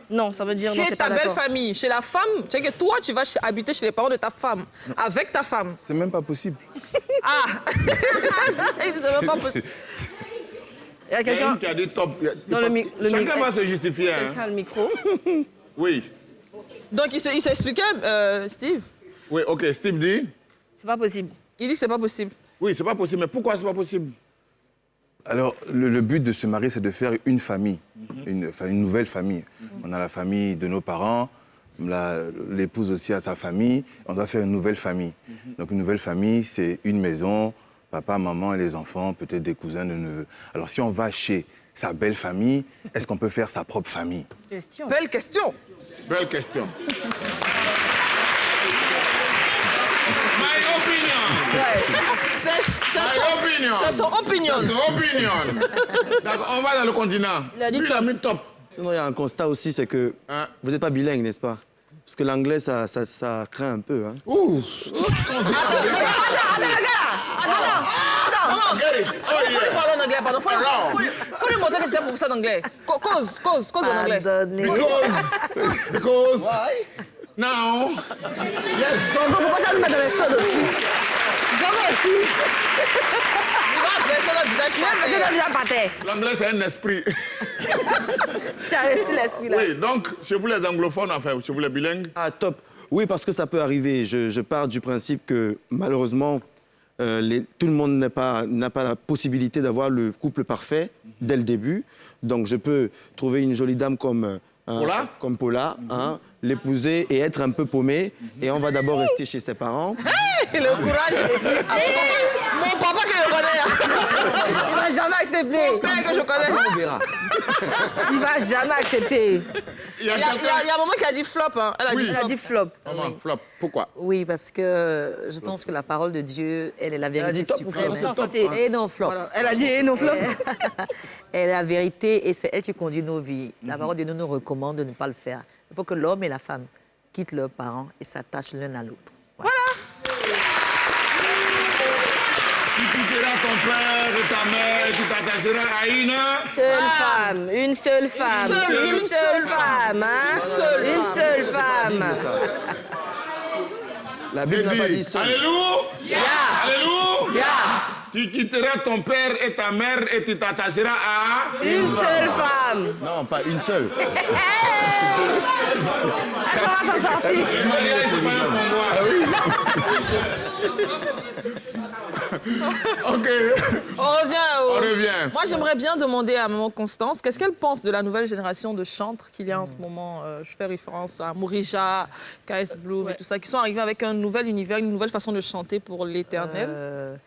Non, ça veut dire chez ta belle famille, chez la femme, tu sais que toi, tu vas habiter chez les parents de ta femme, avec ta femme. C'est même pas possible. Ah c'est même pas possible. Il y a quelqu'un qui a dit top. Chacun va se justifier. Quelqu'un a le micro. Oui. Donc il s'expliquait, Steve? Oui, ok. Steve dit? C'est pas possible. Il dit que c'est pas possible. Oui, c'est pas possible. Mais pourquoi c'est pas possible? Alors, le but de se marier, c'est de faire une famille, une nouvelle famille. On a la famille de nos parents, l'épouse aussi a sa famille, on doit faire une nouvelle famille. Donc, une nouvelle famille, c'est une maison, papa, maman et les enfants, peut-être des cousins, des neveux. Alors, si on va chez sa belle famille, est-ce qu'on peut faire sa propre famille? Belle question. Belle question. My opinion. Ouais. C'est son opinion. C'est son opinion. D'accord, on va dans le continent. Il a dit top. Sinon, il y a un constat aussi, c'est que vous n'êtes pas bilingue, n'est-ce pas? Parce que l'anglais, ça craint un peu. Hein. Ouh. Faut lui parler en anglais, pardon. Faut lui montrer que j'étais professeur d'anglais. Cause en anglais. Because. Now. Yes. Donc, faut pas ça lui mettre dans les choses aussi. L'anglais, c'est un esprit. Tu as reçu l'esprit là. Oui, donc, chez vous les anglophones, enfin, chez vous les bilingues. Ah, top. Oui, parce que ça peut arriver. Je pars du principe que, malheureusement, tout le monde n'a pas la possibilité d'avoir le couple parfait dès le début. Donc, je peux trouver une jolie dame comme Paula, l'épouser et être un peu paumé. Et on va d'abord rester chez ses parents. Hey, le courage. Mon papa que je connais. Il va jamais accepter. Mon père que je connais. On verra. Il va jamais accepter. Il y a un moment qui a dit flop. Hein. Elle a dit flop. Comment flop? Pourquoi? Oui, parce que je pense que la parole de Dieu, elle est la vérité suprême. Et non flop. Voilà. Elle a dit et non flop. Elle est la vérité et c'est elle qui conduit nos vies. La parole de Dieu nous recommande de ne pas le faire. Il faut que l'homme et la femme quittent leurs parents et s'attachent l'un à l'autre. Voilà. Tu quitteras ton père et ta mère et tu t'attacheras à une seule femme. Une seule femme. Une seule femme. Une seule femme. La Bible n'a pas dit ça. Alléluia. Alléluia. Tu quitteras ton père et ta mère et tu t'attacheras à une seule femme. Non, pas une seule. Comment s'en sortir? Le mariage, c'est pas un convoi. Ok. On revient. Moi, j'aimerais bien demander à maman Constance, qu'est-ce qu'elle pense de la nouvelle génération de chantres qu'il y a en ce moment? Je fais référence à Mourija, KS Bloom et tout ça, qui sont arrivés avec un nouvel univers, une nouvelle façon de chanter pour l'éternel.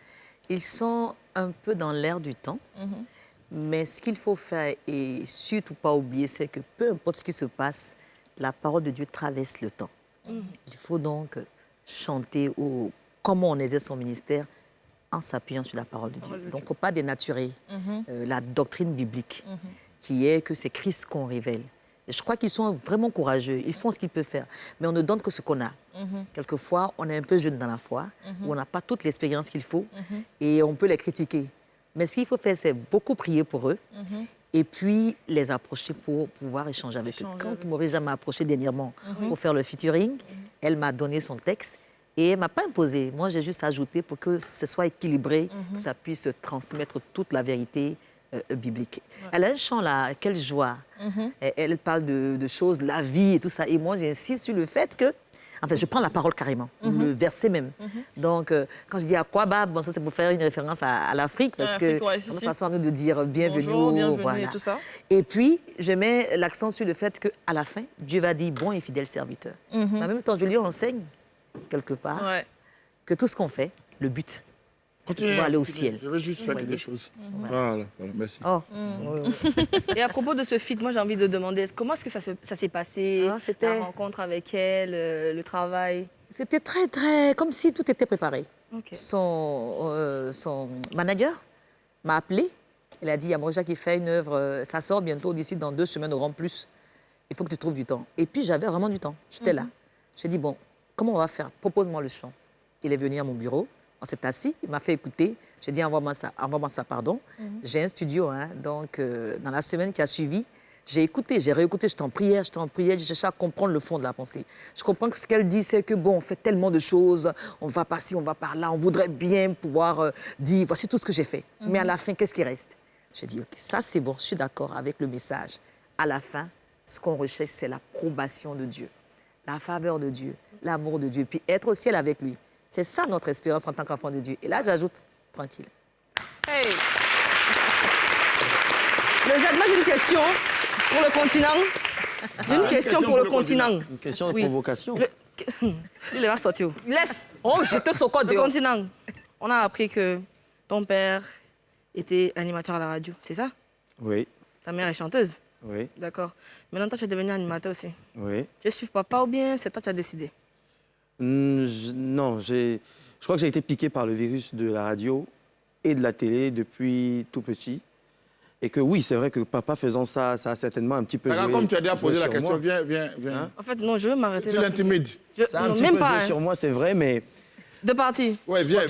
Ils sont un peu dans l'air du temps. Mais ce qu'il faut faire et surtout pas oublier, c'est que peu importe ce qui se passe, la parole de Dieu traverse le temps. Il faut donc chanter comment on exerce son ministère en s'appuyant sur la parole de Dieu. Donc, il ne faut pas dénaturer la doctrine biblique, qui est que c'est Christ qu'on révèle. Et je crois qu'ils sont vraiment courageux. Ils font ce qu'ils peuvent faire. Mais on ne donne que ce qu'on a. Quelquefois, on est un peu jeune dans la foi, où on n'a pas toute l'expérience qu'il faut, et on peut les critiquer. Mais ce qu'il faut faire, c'est beaucoup prier pour eux. Et puis les approcher pour pouvoir échanger avec eux. Quand Morija m'a approché dernièrement pour faire le featuring, elle m'a donné son texte et elle ne m'a pas imposé. Moi, j'ai juste ajouté pour que ce soit équilibré, que ça puisse transmettre toute la vérité biblique. Elle a un chant là, quelle joie. Elle parle de choses, la vie et tout ça. Et moi, j'insiste sur le fait que enfin, je prends la parole carrément, le verset même. Donc, quand je dis Akwaba, bon, ça c'est pour faire une référence à l'Afrique, parce que c'est une façon à nous de dire bienvenue. Bonjour, bienvenue voilà. et tout ça. Et puis, je mets l'accent sur le fait qu'à la fin, Dieu va dire bon et fidèle serviteur. Mais en même temps, je lui enseigne, quelque part, que tout ce qu'on fait, le but, c'est de pouvoir aller au ciel. Je veux juste faire quelque chose. Voilà, merci. Oh. Et à propos de ce feat, moi j'ai envie de demander comment est-ce que ça s'est passé, la rencontre avec elle, le travail? C'était très, comme si tout était préparé. Son manager m'a appelé. Elle a dit, il y a Morija qui fait une œuvre, ça sort bientôt d'ici dans 2 semaines au grand plus. Il faut que tu trouves du temps. Et puis j'avais vraiment du temps. J'étais là. J'ai dit, bon, comment on va faire? Propose-moi le chant. Il est venu à mon bureau. On s'est assis, il m'a fait écouter. J'ai dit, envoie-moi ça, pardon. J'ai un studio, hein, donc dans la semaine qui a suivi, j'ai écouté, j'ai réécouté, j'étais en prière, j'ai cherché à comprendre le fond de la pensée. Je comprends que ce qu'elle dit, c'est que bon, on fait tellement de choses, on va par-ci, on va par là, on voudrait bien pouvoir dire, voici tout ce que j'ai fait. Mais à la fin, qu'est-ce qui reste? J'ai dit, ok, ça c'est bon, je suis d'accord avec le message. À la fin, ce qu'on recherche, c'est l'approbation de Dieu, la faveur de Dieu, l'amour de Dieu, puis être au ciel avec lui. C'est ça notre espérance en tant qu'enfant de Dieu. Et là, j'ajoute, tranquille. Hey! Moi, j'ai une question pour le continent. J'ai une question pour le continent. Une question de provocation. Il va sortir. Laisse. Oh, j'étais sur code. Le continent. On a appris que ton père était animateur à la radio, c'est ça? Oui. Ta mère est chanteuse? Oui. D'accord. Maintenant, toi, tu es devenu animateur aussi. Oui. Tu suives papa ou bien c'est toi qui as décidé? Non, je crois que j'ai été piqué par le virus de la radio et de la télé depuis tout petit. Et que oui, c'est vrai que papa faisant ça, ça a certainement un petit peu joué. Comme tu as déjà posé la sur question, moi. viens. Hein? En fait, non, je veux m'arrêter. Tu l'intimides. Ça a un petit peu joué sur moi, c'est vrai, mais... De parti. Ouais, viens.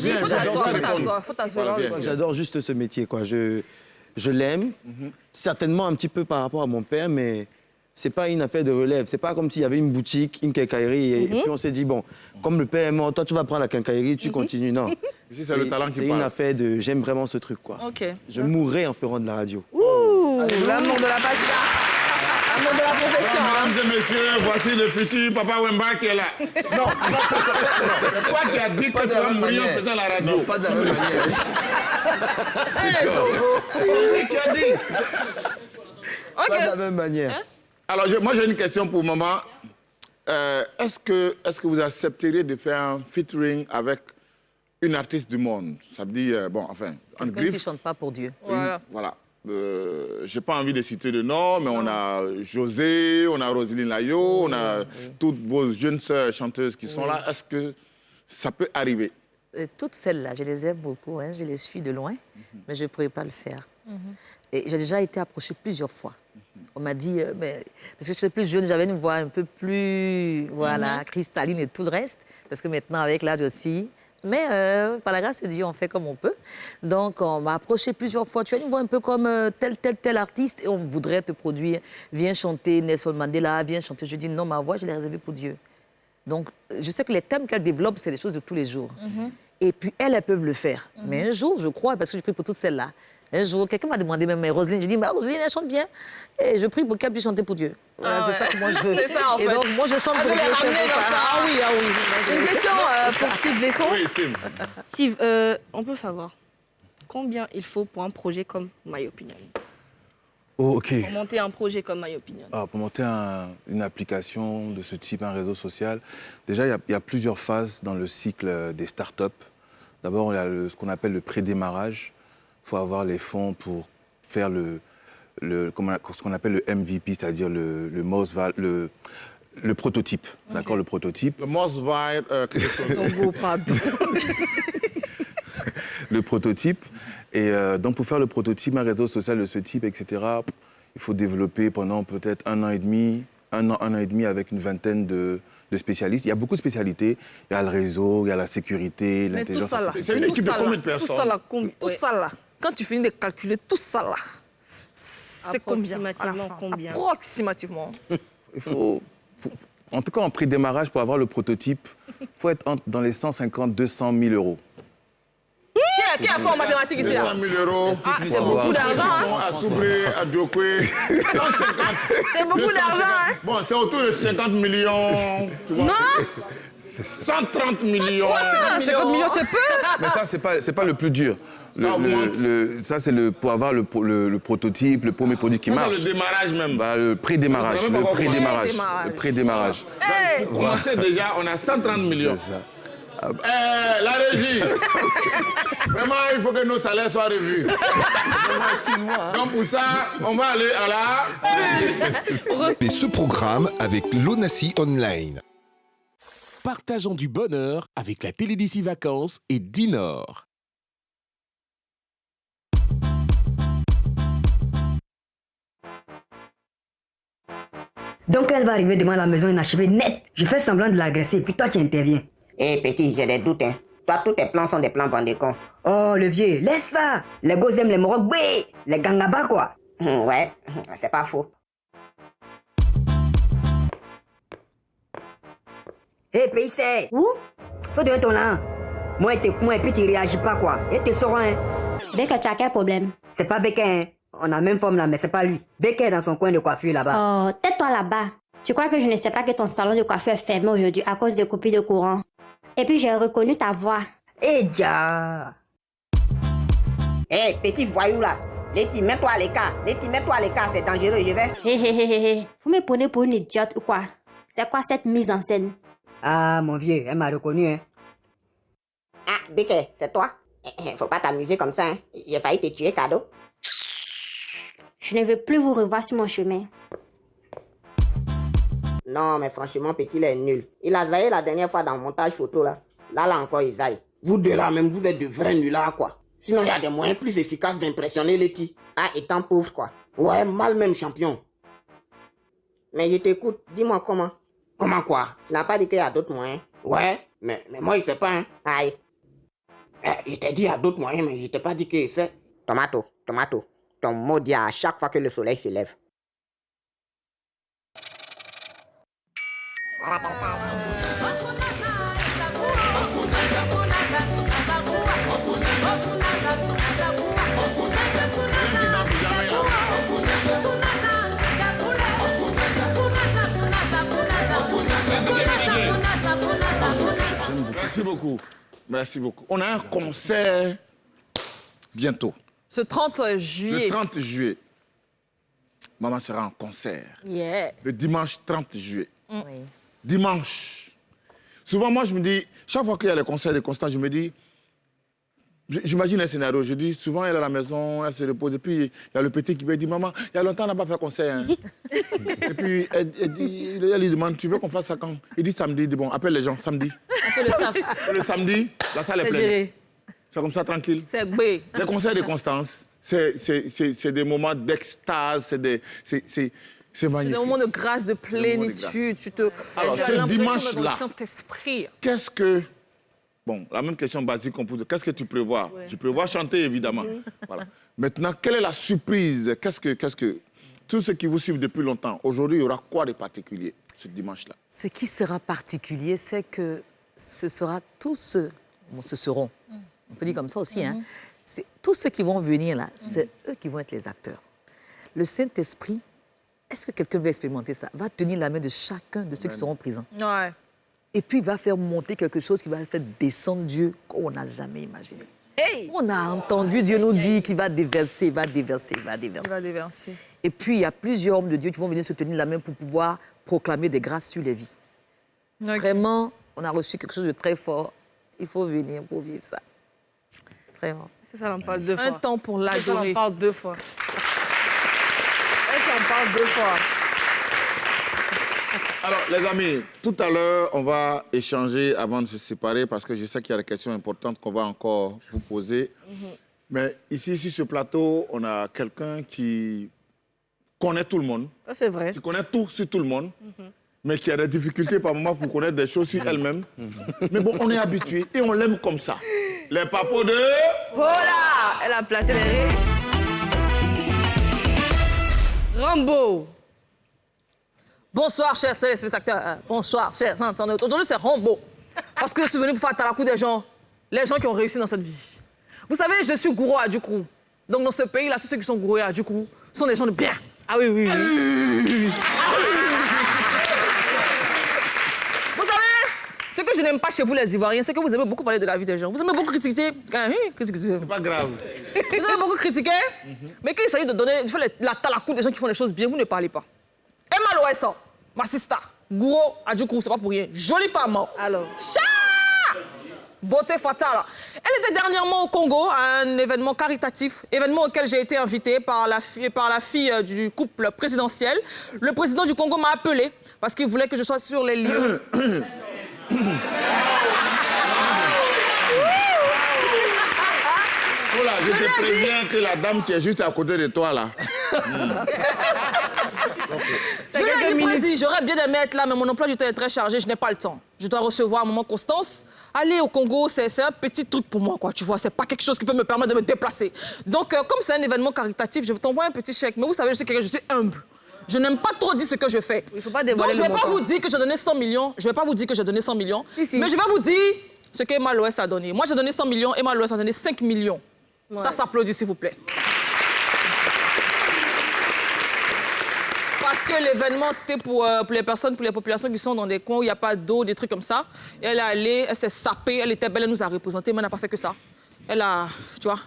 J'adore juste ce métier, quoi. Je l'aime, certainement un petit peu par rapport à mon père, mais c'est pas une affaire de relève. C'est pas comme s'il y avait une boutique, une quincaillerie, et puis on s'est dit, bon, comme le père est mort, toi tu vas prendre la quincaillerie, tu continues. Non. Ici, c'est le talent qui parle. C'est une affaire de... J'aime vraiment ce truc, quoi. Je mourrais en faisant de la radio. Ouh, l'amour de la passion. L'amour de la profession. Mesdames et messieurs, voici le futur Papa Wemba qui est là. Non, c'est toi qui as dit que tu vas mourir en faisant la radio. Non, pas de la même manière. C'est lui qui a dit. Pas de la même manière. Alors, moi, j'ai une question pour maman. Est-ce que vous accepteriez de faire un featuring avec une artiste du monde? Ça veut dire, bon, enfin, en Quelqu'un qui ne chante pas pour Dieu. Voilà. Je n'ai pas envie de citer de nom, mais on a José, on a Roselyne Layo, on a toutes vos jeunes sœurs chanteuses qui sont là. Est-ce que ça peut arriver? Toutes celles-là, je les aime beaucoup, hein, je les suis de loin, mais je ne pourrais pas le faire. Et j'ai déjà été approchée plusieurs fois. On m'a dit, parce que j'étais plus jeune, j'avais une voix un peu plus cristalline et tout le reste, parce que maintenant, avec l'âge aussi, mais par la grâce de Dieu, on fait comme on peut. Donc, on m'a approché plusieurs fois. Tu as une voix un peu comme tel artiste et on voudrait te produire. Viens chanter Nelson Mandela, viens chanter. Je dis non, ma voix, je l'ai réservée pour Dieu. Donc, je sais que les thèmes qu'elle développe, c'est des choses de tous les jours. Et puis, elles peuvent le faire. Mais un jour, je crois, parce que je prie pour toutes celles-là, un jour, quelqu'un m'a demandé, même Roselyne, je dis, Roselyne, elle chante bien. Et je prie pour qu'elle puisse chanter pour Dieu. Voilà, c'est ça que moi je veux. C'est ça, en fait. Et donc, moi, je chante pour Dieu. Ah oui. Une question pour Steve Blesson. Oui, Steve. Steve, on peut savoir combien il faut pour un projet comme My Opinion? Oh, ok. Pour monter un projet comme My Opinion. Pour monter une application de ce type, un réseau social, déjà, il y a plusieurs phases dans le cycle des startups. D'abord, il y a ce qu'on appelle le pré-démarrage. Il faut avoir les fonds pour faire ce qu'on appelle le MVP, c'est-à-dire le prototype. D'accord, le prototype. Le most viral... le prototype. Et donc, pour faire le prototype, un réseau social de ce type, etc., il faut développer pendant peut-être un an et demi avec une vingtaine de spécialistes. Il y a beaucoup de spécialités. Il y a le réseau, il y a la sécurité, l'intelligence artificielle. C'est une équipe de combien de personnes? Tout ça là. quand tu finis de calculer tout ça là, c'est combien à la fin? Approximativement. Il faut, en tout cas, en pré-démarrage, pour avoir le prototype, il faut être dans les 150 200 000 euros. Qui a fait en mathématiques ici? 200 000 euros. Ah, c'est beaucoup d'argent. Hein? À Soubré, à Djokwe, 150. C'est beaucoup d'argent, hein? Bon, c'est autour de 50 millions. Tu vois. Non 130 millions. 50 millions, c'est peu. Mais ça, c'est pas le plus dur. Ça, c'est pour avoir le prototype, le premier produit qui marche. C'est le démarrage même. Bah, le pré-démarrage. Le pré-démarrage. Hey, commencez déjà, on a 130 millions. C'est ça. La régie. Vraiment, il faut que nos salaires soient revus. Excuse-moi. Donc pour ça, on va aller à la... Et ce programme avec l'Onassi Online. Partageons du bonheur avec la télé d'ici vacances et Dinor. Donc elle va arriver devant la maison inachevée net. Je fais semblant de l'agresser, puis toi tu interviens. Hé petit, j'ai des doutes, hein. Toi, tous tes plans sont des plans bandés cons. Oh le vieux, laisse ça. Les gosses aiment les morocs, les gangabas quoi. Ouais, c'est pas faux. Hé PIC. Où? Faut donner ton nom. Moi et puis tu réagis pas quoi. Et te sauras hein. Dès que tu as quel problème? C'est pas Béquin hein. On a même forme là, mais c'est pas lui. Béquin est dans son coin de coiffure là-bas. Oh, tais-toi là-bas. Tu crois que je ne sais pas que ton salon de coiffure est fermé aujourd'hui à cause de coupures de courant? Et puis j'ai reconnu ta voix. Eh déjà. Hé, petit voyou là. Letty, mets-toi à l'écart. Letty, mets-toi à l'écart, c'est dangereux, je vais. Hé. Vous me prenez pour une idiote ou quoi? C'est quoi cette mise en scène? Ah, mon vieux, elle m'a reconnu, hein. Ah, Béquet, c'est toi? Faut pas t'amuser comme ça, hein. J'ai failli te tuer, cadeau. Je ne veux plus vous revoir sur mon chemin. Non, mais franchement, petit, il est nul. Il a zaillé la dernière fois dans le montage photo, là. Là encore, il zaille. Vous deux, là, même, vous êtes de vrais nullards, quoi. Sinon, il y a des moyens plus efficaces d'impressionner Letty. Ah, étant pauvre, quoi. Ouais, mal même, champion. Mais je t'écoute, dis-moi comment. Comment quoi? Tu n'as pas dit qu'il y a d'autres moyens? Ouais, mais moi, il sait pas, hein. Aïe. Je t'ai dit il y a d'autres moyens, mais je t'ai pas dit qu'il sait. Tomato. Ton mot dit à chaque fois que le soleil se lève. Merci beaucoup. On a un concert bientôt. Ce 30 juillet. Le 30 juillet. Maman sera en concert. Yeah. Le dimanche 30 juillet. Oui. Dimanche. Souvent, moi, je me dis, chaque fois qu'il y a les concerts de Constant, je me dis, j'imagine un scénario. Je dis, souvent, elle est à la maison, elle se repose. Et puis, il y a le petit qui me dit, maman, il y a longtemps, on n'a pas fait concert. Hein. Et puis, elle lui demande, tu veux qu'on fasse ça quand? Il dit samedi. Il dit, bon, appelle les gens, samedi. Appelle le staff. Le samedi, la salle est pleine. C'est comme ça, tranquille. C'est bé. Les concerts de Constance, c'est des moments d'extase, c'est magnifique. C'est des moments de grâce, de plénitude. Alors, ce dimanche-là, Saint-Esprit. qu'est-ce que... Bon, la même question basique qu'on pose. Qu'est-ce que tu prévois? Ouais. Tu prévois chanter, évidemment. Voilà. Maintenant, quelle est la surprise? Qu'est-ce que... Tous ceux qui vous suivent depuis longtemps, aujourd'hui, il y aura quoi de particulier ce dimanche-là? Ce qui sera particulier, c'est que ce sera tous ceux... Bon, ce seront. On peut dire comme ça aussi, hein. Tous ceux qui vont venir là, c'est eux qui vont être les acteurs. Le Saint-Esprit, est-ce que quelqu'un va expérimenter ça? Va tenir la main de chacun de ceux qui seront présents. Ouais. Et puis, il va faire monter quelque chose qui va faire descendre Dieu qu'on n'a jamais imaginé. Hey! On a entendu Dieu nous dire qu'il va déverser, il va déverser. Et puis, il y a plusieurs hommes de Dieu qui vont venir se tenir la main pour pouvoir proclamer des grâces sur les vies. Okay. Vraiment, on a reçu quelque chose de très fort. Il faut venir pour vivre ça. Vraiment. C'est ça, on en parle deux fois. Un temps pour l'adorer. On en parle deux fois. On en parle deux fois. Alors, les amis, tout à l'heure, on va échanger avant de se séparer parce que je sais qu'il y a des questions importantes qu'on va encore vous poser. Mais ici, sur ce plateau, on a quelqu'un qui connaît tout le monde. Ça, c'est vrai. Qui connaît tout sur tout le monde, mais qui a des difficultés par moments pour connaître des choses sur elle-même. Mais bon, on est habitué et on l'aime comme ça. Les papos de... Voilà, elle a placé les rires. Rambo. Bonsoir, chers téléspectateurs. Bonsoir, chers internautes. Aujourd'hui, c'est Rambo. Parce que je suis venu pour faire talakou des gens, les gens qui ont réussi dans cette vie. Vous savez, je suis gourou à Djoukou. Donc, dans ce pays-là, tous ceux qui sont gourous à Djoukou sont des gens de bien. Ah oui, oui, oui. Vous savez, ce que je n'aime pas chez vous, les Ivoiriens, c'est que vous aimez beaucoup parler de la vie des gens. Vous aimez beaucoup critiquer. C'est pas grave. Vous aimez beaucoup critiquer, mais quand il s'agit de donner, de faire la talakou des gens qui font les choses bien, vous ne parlez pas. Emma Loessa, ma sister, gourou à Djoukou, c'est pas pour rien. Jolie femme. Alors. Beauté fatale. Elle était dernièrement au Congo à un événement caritatif, événement auquel j'ai été invitée par la fille du couple présidentiel. Le président du Congo m'a appelée parce qu'il voulait que je sois sur les lieux. Voilà, je te préviens que la dame qui est juste à côté de toi, là... Je lui ai dit, président, j'aurais bien aimé être là, mais mon emploi du temps est très chargé, je n'ai pas le temps. Je dois recevoir un moment Constance. Aller au Congo, c'est un petit truc pour moi, quoi, tu vois. C'est pas quelque chose qui peut me permettre de me déplacer. Donc, comme c'est un événement caritatif, je vais t'envoyer un petit chèque. Mais vous savez, je suis humble. Je n'aime pas trop dire ce que je fais. Il faut pas dévoiler. Donc, je ne vais pas vous dire que j'ai donné 100 millions. Je ne vais pas vous dire que j'ai donné 100 millions. Si. Mais je vais vous dire ce qu'Emma Loessa a donné. Moi, j'ai donné 100 millions. Emma Loessa a donné 5 millions. Ouais. Ça s'applaudit, s'il vous plaît. Parce que l'événement, c'était pour les personnes, pour les populations qui sont dans des coins où il n'y a pas d'eau, des trucs comme ça. Et elle est allée, elle s'est sapée, elle était belle, elle nous a représentés, mais elle n'a pas fait que ça. Elle a, tu vois,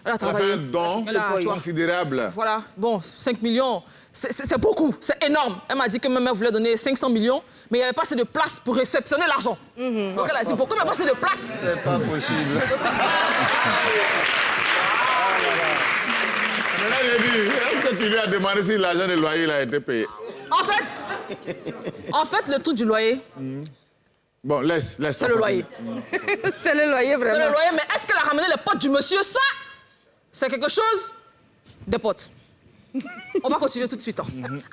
elle a travaillé. Elle a fait un don considérable. Voilà, bon, 5 millions, c'est beaucoup, c'est énorme. Elle m'a dit que même elle voulait donner 500 millions, mais il n'y avait pas assez de place pour réceptionner l'argent. Donc elle a dit, pourquoi il n'y a pas assez de place? C'est pas possible. Maintenant, j'ai dit, est-ce que tu lui as demandé si l'argent de loyer a été payé? En fait, le truc du loyer... Bon, laisse. C'est le loyer. C'est le loyer, vraiment. C'est le loyer, mais est-ce qu'elle a ramené les potes du monsieur? Ça, c'est quelque chose des potes. On va continuer tout de suite.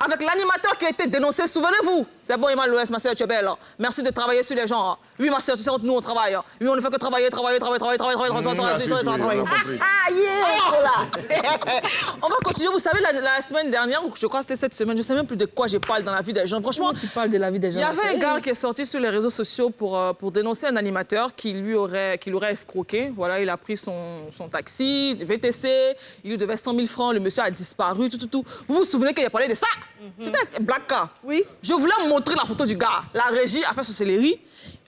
Avec l'animateur qui a été dénoncé, souvenez-vous. C'est bon, Emma Loessa, ma soeur, tu es belle. Merci de travailler sur les gens. Oui, ma soeur, tu sais, nous, on travaille. Oui, on ne fait que travailler. On va continuer. Vous savez, la semaine dernière, je crois que c'était cette semaine, je ne sais même plus de quoi je parle dans la vie des gens. Franchement, tu parles de la vie des gens. Il y avait un gars qui est sorti sur les réseaux sociaux pour dénoncer un animateur qui l'aurait escroqué. Voilà, il a pris son taxi, le VTC, il lui devait 100 000 francs, le monsieur a disparu, tout. Vous vous souvenez qu'il a parlé de ça? C'était un black car. Oui. Je voulais montrer la photo du gars. La régie a fait ce céleri.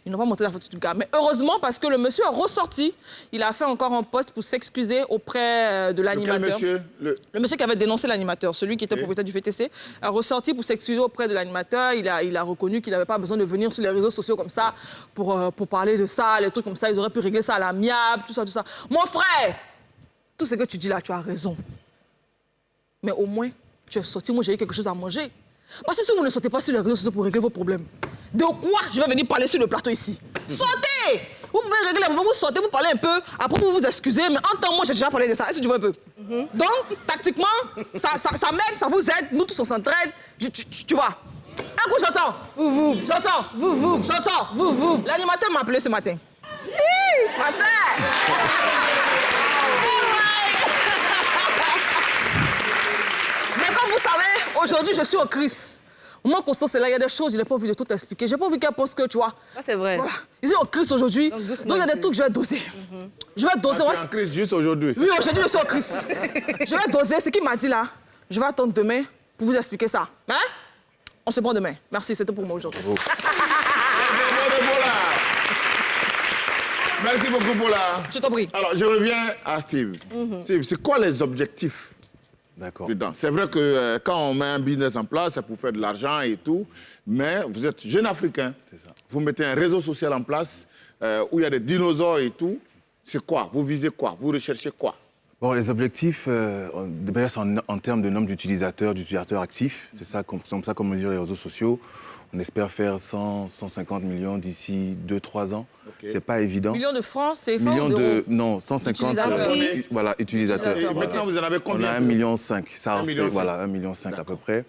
Ils n'ont pas montré la photo du gars. Mais heureusement, parce que le monsieur est ressorti, il a fait encore un post pour s'excuser auprès de l'animateur. Quel monsieur? Le monsieur qui avait dénoncé l'animateur, celui qui était propriétaire du VTC, a ressorti pour s'excuser auprès de l'animateur. Il a reconnu qu'il n'avait pas besoin de venir sur les réseaux sociaux comme ça pour parler de ça, les trucs comme ça. Ils auraient pu régler ça à l'amiable, tout ça. Mon frère, tout ce que tu dis là, tu as raison. Mais au moins, tu es sorti, moi j'ai eu quelque chose à manger. Parce que si vous ne sortez pas sur les réseaux sociaux pour régler vos problèmes, de quoi je vais venir parler sur le plateau ici? Sortez! Vous pouvez régler les problèmes, vous sortez, vous parlez un peu, après vous vous excusez, mais en temps, moi j'ai déjà parlé de ça, est-ce que tu vois un peu? Donc, tactiquement, ça m'aide, ça vous aide, nous tous on s'entraide, tu vois. Un coup j'entends, vous. J'entends, vous. J'entends, vous. L'animateur m'a appelé ce matin. Ma sœur! Mais comme vous savez, aujourd'hui, je suis en crise. Moi, Constance, là, il y a des choses, je n'ai pas envie de tout expliquer. Je n'ai pas envie qu'elle pense que, tu vois. Ça, c'est vrai. Voilà. Je suis en crise aujourd'hui. Donc, il y a des trucs que je vais doser. Je vais doser. Tu es en crise juste aujourd'hui? Oui, aujourd'hui, je suis en crise. Je vais doser ce qu'il m'a dit là. Je vais attendre demain pour vous expliquer ça. Hein? On se prend demain. Merci, c'était pour moi aujourd'hui. Merci beaucoup, Paula. Je t'en prie. Alors, je reviens à Steve. Steve, c'est quoi les objectifs? D'accord. C'est vrai que quand on met un business en place, c'est pour faire de l'argent et tout, mais vous êtes jeune Africain. C'est ça. Vous mettez un réseau social en place où il y a des dinosaures et tout. C'est quoi? Vous visez quoi? Vous recherchez quoi? Bon, les objectifs, déjà, c'est en termes de nombre d'utilisateurs actifs. C'est ça, comme ça qu'on mesure les réseaux sociaux. On espère faire 150 millions d'ici 2-3 ans. Okay. C'est pas évident. Millions de francs, c'est millions de... Non, 150 utilisateurs. Et maintenant, vous en avez combien? On a 1,5 million. Ça, voilà, 1,5 million à peu près.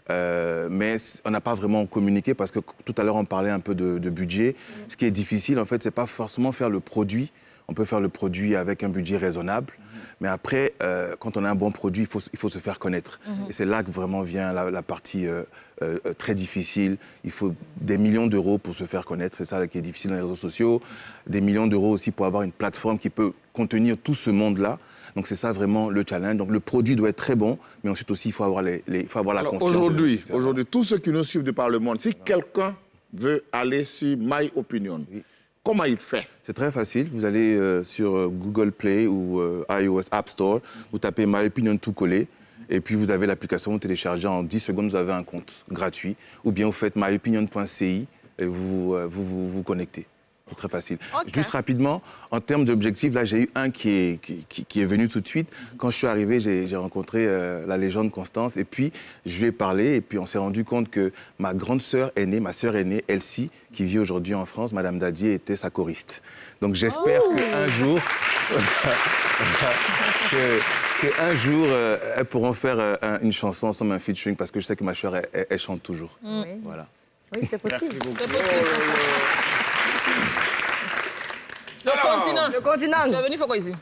Mais on n'a pas vraiment communiqué parce que tout à l'heure, on parlait un peu de budget. Ce qui est difficile, en fait, c'est pas forcément faire le produit. on peut faire le produit avec un budget raisonnable. Mais après, quand on a un bon produit, il faut se faire connaître. Et c'est là que vraiment vient la partie très difficile. Il faut des millions d'euros pour se faire connaître. C'est ça qui est difficile dans les réseaux sociaux. Des millions d'euros aussi pour avoir une plateforme qui peut contenir tout ce monde-là. Donc c'est ça vraiment le challenge. Donc le produit doit être très bon, mais ensuite aussi il faut avoir, la confiance. Aujourd'hui, tous ceux qui nous suivent de par le monde, si quelqu'un veut aller sur My Opinion, comment il fait? C'est très facile. Vous allez sur Google Play ou iOS App Store, vous tapez My Opinion tout collé, et puis vous avez l'application, vous téléchargez en 10 secondes, vous avez un compte gratuit. Ou bien vous faites myopinion.ci et vous connectez. C'est très facile. Okay. Juste rapidement, en termes d'objectifs, là, j'ai eu un qui est venu tout de suite. Quand je suis arrivé, j'ai rencontré la légende Constance, et puis je lui ai parlé, et puis on s'est rendu compte que ma grande sœur aînée, ma sœur aînée, Elsie, qui vit aujourd'hui en France, Madame Dadier, était sa choriste. Donc j'espère qu'un jour, elles pourront faire une chanson ensemble, un featuring, parce que je sais que ma sœur, elle chante toujours. Voilà. Oui, c'est possible. Le continent. Tu es venu faire quoi ici?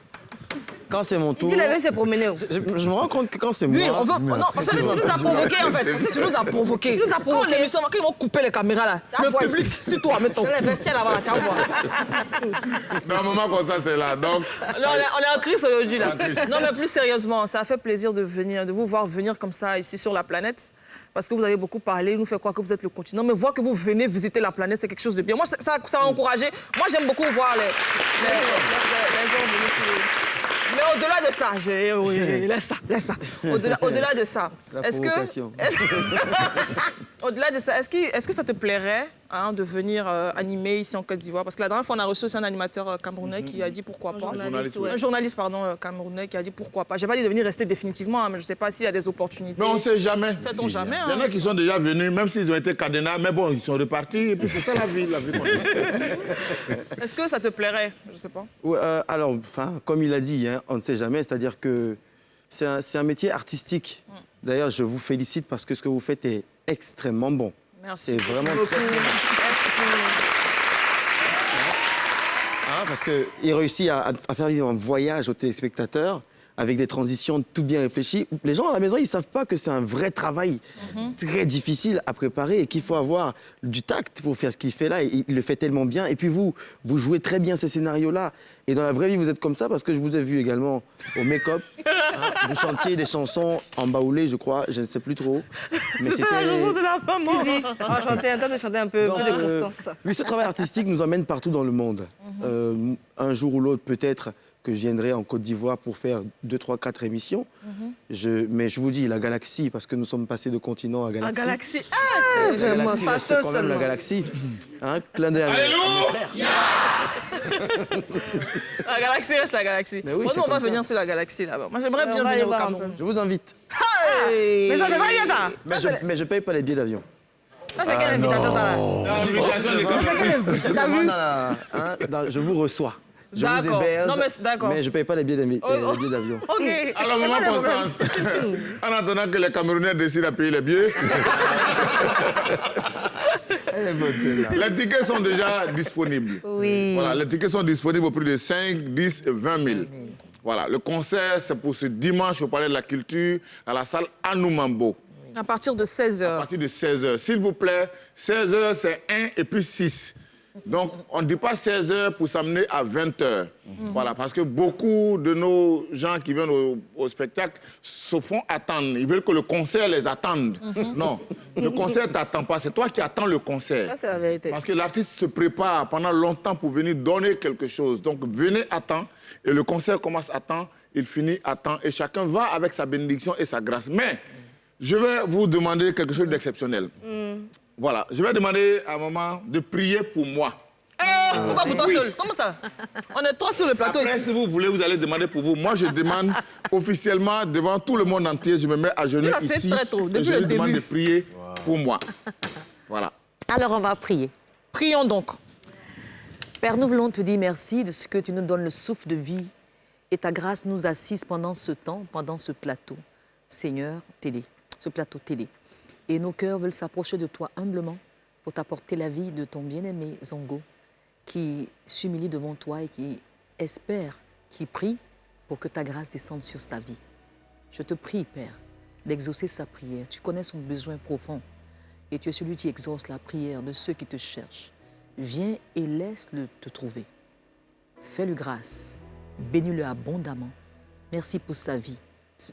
Quand c'est mon tour. Il avait se promener. Je me rends compte que quand c'est moi. Oui, on veut. Non, parce que tu nous as provoqué en fait. Tu nous as provoqué. Quand l'émission, quand ils vont couper les caméras là, le public, c'est toi, mets ton. C'est les vestiaires là-bas, tu vas voir. Non, maman, comme ça, c'est là. Donc. Non, on est en crise aujourd'hui là. Non, mais plus sérieusement, ça a fait plaisir de vous voir venir comme ça ici sur la planète. Parce que vous avez beaucoup parlé, nous fait croire que vous êtes le continent, mais voir que vous venez visiter la planète, c'est quelque chose de bien. Moi, ça a encouragé. Moi, j'aime beaucoup voir les gens venir sur... Mais au-delà de ça, laisse ça. Au-delà de ça, au-delà de ça, est-ce que ça te plairait de venir animer ici en Côte d'Ivoire? Parce que la dernière fois, on a reçu aussi un animateur camerounais qui a dit pourquoi pas. Un journaliste, camerounais qui a dit pourquoi pas. Je n'ai pas dit de venir rester définitivement, mais je ne sais pas s'il y a des opportunités. Mais on ne sait jamais. Sait-on jamais. Il y en a qui sont déjà venus, même s'ils ont été cadenas, mais bon, ils sont repartis, et puis c'est ça la vie qu'on a. Est-ce que ça te plairait? Je ne sais pas. Ouais, alors, comme il a dit, on ne sait jamais, c'est-à-dire que c'est un métier artistique. D'ailleurs, je vous félicite parce que ce que vous faites est extrêmement bon. Merci. C'est vraiment très, très bon. Parce qu'il réussit à faire vivre un voyage aux téléspectateurs avec des transitions tout bien réfléchies. Les gens à la maison, ils ne savent pas que c'est un vrai travail très difficile à préparer et qu'il faut avoir du tact pour faire ce qu'il fait là. Il le fait tellement bien. Et puis vous jouez très bien ces scénarios-là. Et dans la vraie vie, vous êtes comme ça parce que je vous ai vu également au make-up. Vous chantiez des chansons en baoulé, je crois. Je ne sais plus trop. C'était la chanson de la maman. On chantait un peu de Constance. Oui, ce travail artistique nous emmène partout dans le monde. Un jour ou l'autre, peut-être que je viendrai en Côte d'Ivoire pour faire 2, 3, 4 émissions. Mais je vous dis, la galaxie, parce que nous sommes passés de continent à galaxie. La galaxie. La galaxie reste quand même la galaxie. Clin d'œil. Alléluia. La galaxie reste la galaxie. Oui, nous, on va venir sur la galaxie là-bas. Moi, j'aimerais bien venir au Cameroun. Je vous invite. Mais ça, c'est pas bien ça. Mais je paye pas les billets d'avion. Ça, c'est quelle invitation, ça? Je vous reçois. Je vous héberge, mais je ne paye pas les billets d'avion. Okay. Alors, maman Constance, en attendant que les Camerounais décident à payer les billets, les tickets sont déjà disponibles. Oui. Voilà, les tickets sont disponibles au prix de 5, 10 et 20 000. Voilà, le concert, c'est pour ce dimanche au Palais de la Culture, à la salle Anoumambo. À partir de 16h. À partir de 16h. S'il vous plaît, 16h, c'est 1 et puis 6. Donc, on ne dit pas 16h pour s'amener à 20h. Voilà, parce que beaucoup de nos gens qui viennent au spectacle se font attendre. Ils veulent que le concert les attende. Non, le concert ne t'attend pas. C'est toi qui attends le concert. Ça, c'est la vérité. Parce que l'artiste se prépare pendant longtemps pour venir donner quelque chose. Donc, venez à temps. Et le concert commence à temps, il finit à temps. Et chacun va avec sa bénédiction et sa grâce. Mais, je vais vous demander quelque chose d'exceptionnel. Voilà, je vais demander à maman de prier pour moi. Pourquoi pour toi seul? Comment ça? On est trois sur le plateau Après, ici. si vous voulez, vous allez demander pour vous. Moi, je demande officiellement devant tout le monde entier, je me mets à genoux ici. Très tôt, et je lui demande de prier pour moi. Voilà. Alors, on va prier. Prions donc. Père, nous voulons te dire merci de ce que tu nous donnes le souffle de vie et ta grâce nous assise pendant ce temps, pendant ce plateau. Seigneur, télé, ce plateau télé. Et nos cœurs veulent s'approcher de toi humblement pour t'apporter la vie de ton bien-aimé Zongo, qui s'humilie devant toi et qui espère, qui prie pour que ta grâce descende sur sa vie. Je te prie, Père, d'exaucer sa prière. Tu connais son besoin profond et tu es celui qui exauce la prière de ceux qui te cherchent. Viens et laisse-le te trouver. Fais-lui grâce, bénis-le abondamment. Merci pour sa vie,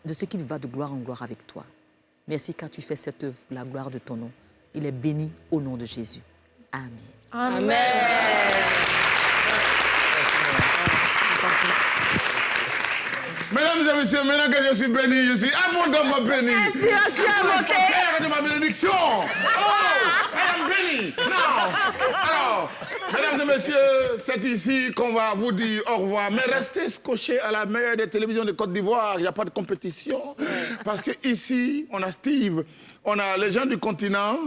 de ce qu'il va de gloire en gloire avec toi. Merci car tu fais cette œuvre, la gloire de ton nom. Il est béni au nom de Jésus. Amen. Amen. Mesdames et messieurs, maintenant que je suis béni, je suis abondamment béni. Inspiration à monter. Faire de ma bénédiction. Oh, I am béni. Non. Alors, mesdames et messieurs, c'est ici qu'on va vous dire au revoir. Mais restez scotchés à la meilleure des télévisions de Côte d'Ivoire. Il n'y a pas de compétition. Parce qu'ici, on a Steve, on a les gens du continent.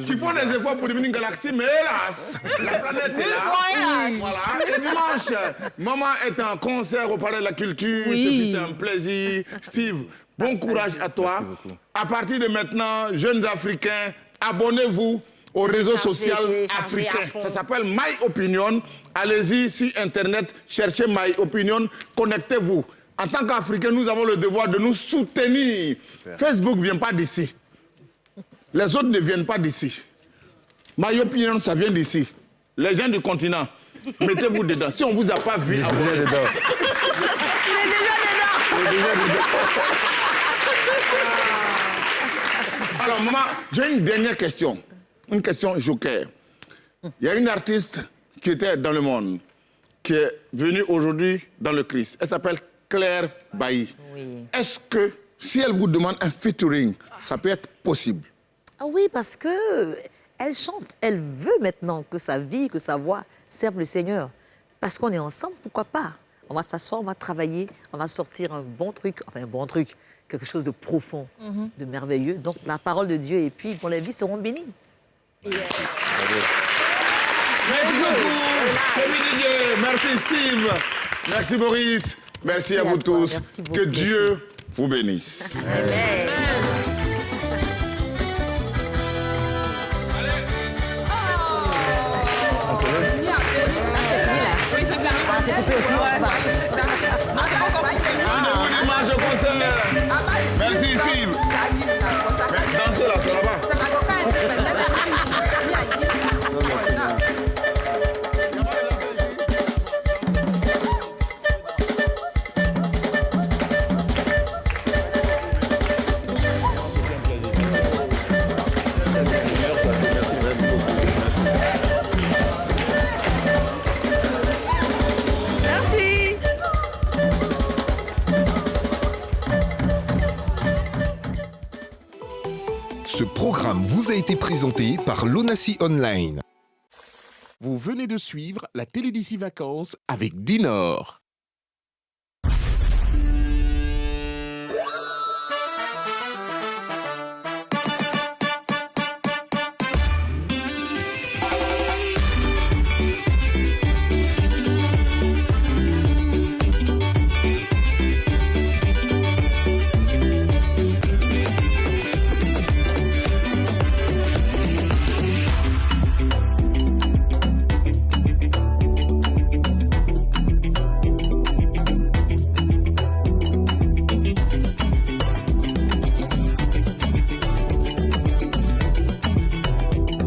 Qui font des efforts pour devenir une galaxie, mais hélas, la planète est là. Voilà. Et dimanche, maman est en concert au Palais de la Culture. Oui. C'est un plaisir. Steve, bon courage à toi. À partir de maintenant, jeunes Africains, abonnez-vous au réseau social africain. Ça s'appelle My Opinion. Allez-y sur Internet, cherchez My Opinion, connectez-vous. En tant qu'Africains, nous avons le devoir de nous soutenir. Super. Facebook ne vient pas d'ici. Les autres ne viennent pas d'ici. My Opinion, ça vient d'ici. Les gens du continent, mettez-vous dedans. Si on ne vous a pas vu, abonnez-vous. Il est déjà dedans. Alors, maman, j'ai une dernière question. Une question joker. Il y a une artiste qui était dans le monde, qui est venue aujourd'hui dans le Christ. Elle s'appelle Claire Bailly. Oui. Est-ce que, si elle vous demande un featuring, ça peut être possible? Ah oui, parce que elle chante. Elle veut maintenant que sa vie, que sa voix serve le Seigneur. Parce qu'on est ensemble, pourquoi pas? On va s'asseoir, on va travailler, on va sortir un bon truc, enfin un bon truc, quelque chose de profond, de merveilleux. Donc la parole de Dieu, et puis bon, les vies seront bénies. Merci beaucoup. Merci Steve. Merci Boris. Merci à vous tous. Merci beaucoup. Que Dieu vous bénisse. Amen. C'est coupé aussi. Dimanche au concert. Merci Steve. Dansez là, c'est là-bas. Ce programme vous a été présenté par l'Onassi Online. Vous venez de suivre la Télédici Vacances avec Dinor.